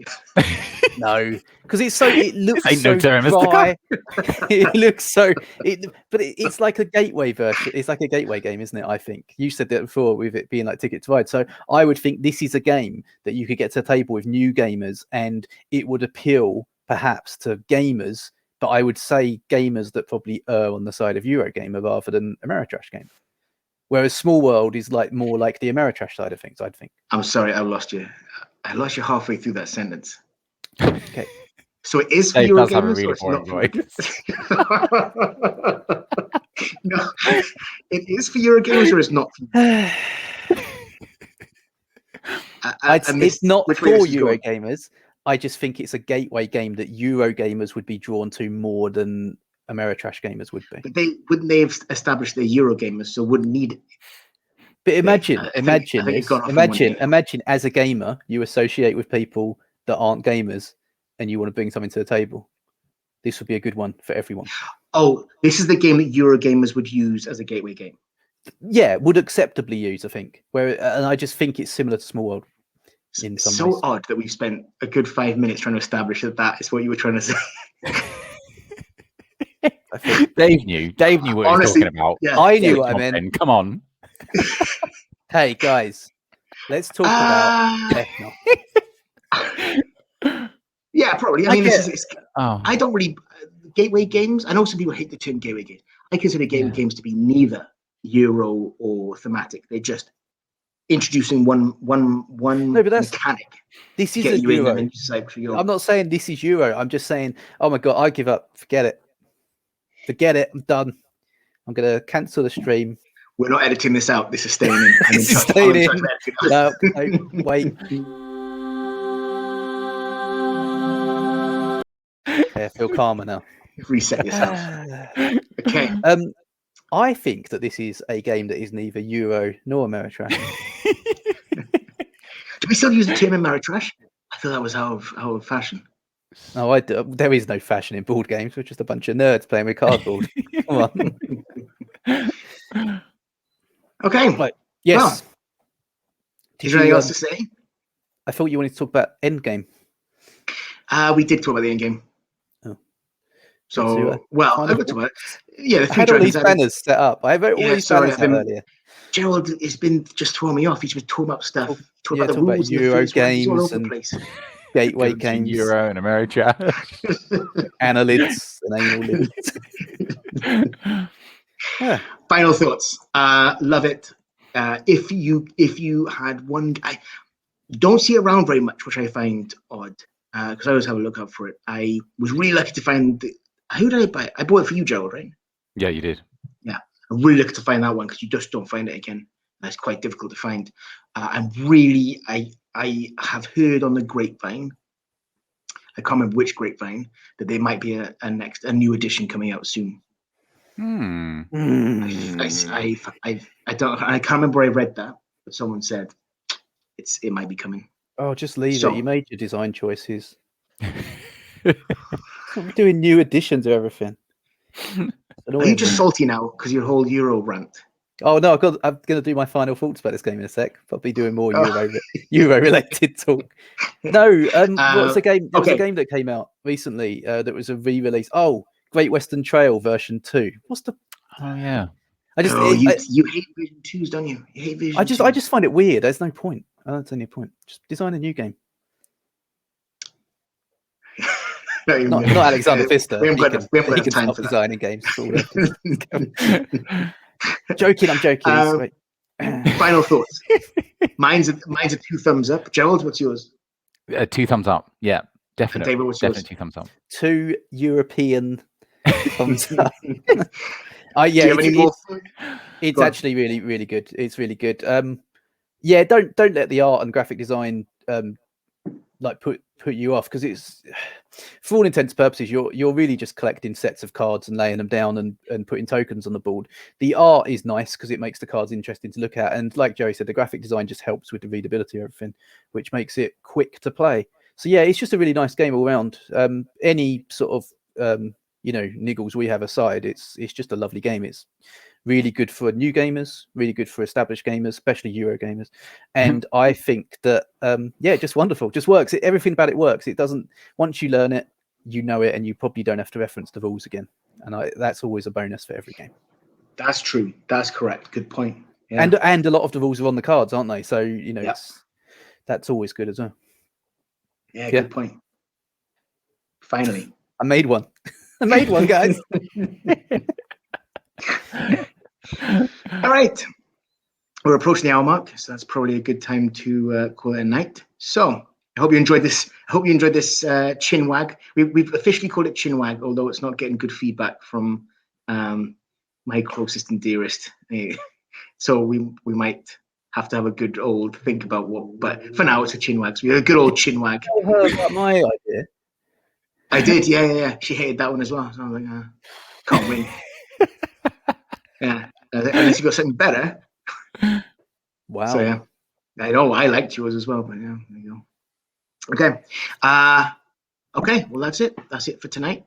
No, because it looks so dry. It looks so. But it's like a gateway version. It's like a gateway game, isn't it? I think you said that before with it being like Ticket to Ride. So I would think this is a game that you could get to the table with new gamers, and it would appeal perhaps to gamers. But I would say gamers that probably err on the side of Eurogamer rather than Ameritrash game. Whereas Small World is like more like the Ameritrash side of things, I'd think. I'm sorry, I lost you. I lost you halfway through that sentence. Okay. So it is for Eurogamers, or it's not for No, it is for Eurogamers, or it's not for it's not for Eurogamers. I just think it's a gateway game that Eurogamers would be drawn to more than Ameritrash gamers would be. But they have established they're Eurogamers, so wouldn't need it. But imagine as a gamer, you associate with people that aren't gamers and you want to bring something to the table. This would be a good one for everyone. Oh, this is the game that Eurogamers would use as a gateway game. Yeah, would acceptably use, I think. And I just think it's similar to Small World. In some ways. Odd that we've spent a good 5 minutes trying to establish that is what you were trying to say. Dave knew what he was talking about. Yeah. I knew what I meant. Then. Come on. Hey guys, let's talk about Ethnos. Yeah, probably. I mean, I don't really gateway games. I know some people hate the term gateway games. I consider gateway games to be neither Euro or thematic. They're just introducing one mechanic. This is a Euro. I'm not saying this is Euro. I'm just saying, oh my god, I give up. Forget it. I'm done. I'm gonna cancel the stream. We're not editing this out. This is staying in. This is staying in. No, wait. Yeah, feel calmer now. Reset yourself. Okay. I think that this is a game that is neither Euro nor Ameritrash. Do we still use the term Ameritrash? I thought that was out of fashion. No, there is no fashion in board games. We're just a bunch of nerds playing with cardboard. Come on. Okay. Right. Yes. Well, is there anything else to say? I thought you wanted to talk about Endgame. We did talk about the Endgame. Oh. So, I got to it. Yeah, the I had all these banners set up. I wrote all these banners earlier. Gerald has been just throwing me off. He's been talking about stuff. Talking about the rules, Euro games, all over the place. Gateway games, Euro and Ameritrash, annelids and anal lids. Yeah. Final thoughts. Love it. If you had one, I don't see it around very much, which I find odd because I always have a look out for it. I was really lucky to find. Who did I buy? I bought it for you, Gerald, right? Yeah, you did. Yeah, I'm really lucky to find that one because you just don't find it again. That's quite difficult to find. I have heard on the grapevine, I can't remember which grapevine, that there might be a new edition coming out soon. I can't remember where I read that, but someone said it might be coming. Oh, just leave it. You made your design choices. We're doing new editions of everything. Are you just salty now because your whole Euro rant? Oh no, I'm going to do my final thoughts about this game in a sec. I'll be doing more Euro related talk. No, what's the game? There was a game that came out recently that was a re-release. Oh, Great Western Trail version 2. What's the? Oh yeah. You hate Vision 2s, don't you? You hate Vision. I just find it weird. There's no point. I don't see any point. Just design a new game. Not Alexander Pfister. We haven't got time for designing games. Joking. I'm joking. Final thoughts. Mine's a 2 thumbs up. Gerald, what's yours? 2 thumbs up. Yeah, definitely. David, what's yours? 2 thumbs up. 2 European thumbs up. It's actually really, really good. It's really good. Don't let the art and graphic design like put you off, because it's, for all intents and purposes, you're really just collecting sets of cards and laying them down and putting tokens on the board. The art is nice because it makes the cards interesting to look at, and like Joey said, the graphic design just helps with the readability of everything, which makes it quick to play. So yeah, it's just a really nice game all around. Any sort of niggles we have aside, it's just a lovely game. It's really good for new gamers, really good for established gamers, especially Euro gamers. And I think that, just wonderful. Just works. Everything about it works. It doesn't, once you learn it, you know it, and you probably don't have to reference the rules again. And that's always a bonus for every game. That's true. That's correct. Good point. Yeah. And a lot of the rules are on the cards, aren't they? So, that's always good as well. Yeah, good point. Finally. I made one. I made one, guys. All right, we're approaching the hour mark, so that's probably a good time to call it a night. So I hope you enjoyed this. Chin wag. We've officially called it chin wag, although it's not getting good feedback from my closest and dearest. So we might have to have a good old think about what. But for now, it's a chin wag. So we have a good old chin wag. I heard about my idea. I did, yeah. She hated that one as well. So I was like, can't win. Yeah, unless you got something better. Wow. So yeah, I know I liked yours as well, but yeah, there you go. Okay. Okay. Well, that's it. That's it for tonight.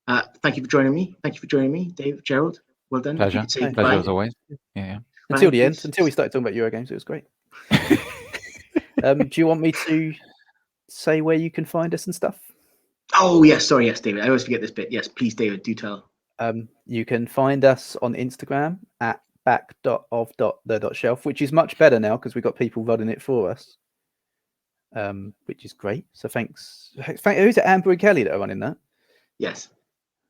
Thank you for joining me, Dave, Gerald. Well done. Pleasure. Pleasure as always. Yeah. Until the end, until we started talking about Euro games, it was great. Do you want me to say where you can find us and stuff? Oh yes, sorry, yes, David. I always forget this bit. Yes, please, David, do tell. You can find us on Instagram at back.of.the.shelf, which is much better now because we've got people running it for us, which is great. So thanks. Who's it? Amber and Kelly that are running that? Yes.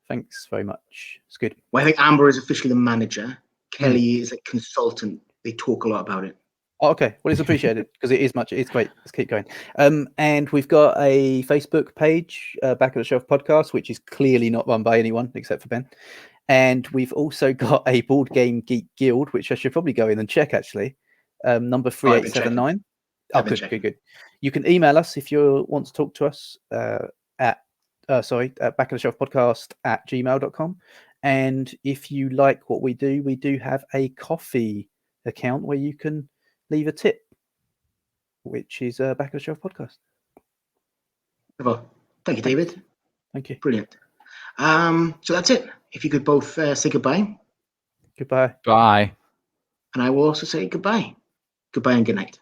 Thanks very much. It's good. Well, I think Amber is officially the manager. Kelly is a consultant. They talk a lot about it. Oh, okay. Well, it's appreciated because it is much. It's great. Let's keep going. And we've got a Facebook page, Back of the Shelf Podcast, which is clearly not run by anyone except for Ben. And we've also got a Board Game Geek Guild, which I should probably go in and check actually. Number 3879. Oh, good. You can email us if you want to talk to us at Back of the Shelf Podcast at gmail.com. And if you like what we do have a coffee account where you can leave a tip, which is Back of the Shelf Podcast. Well, thank you, David. Thank you. Brilliant. So that's it. If you could both say goodbye. Goodbye. Bye. And I will also say goodbye. Goodbye and good night.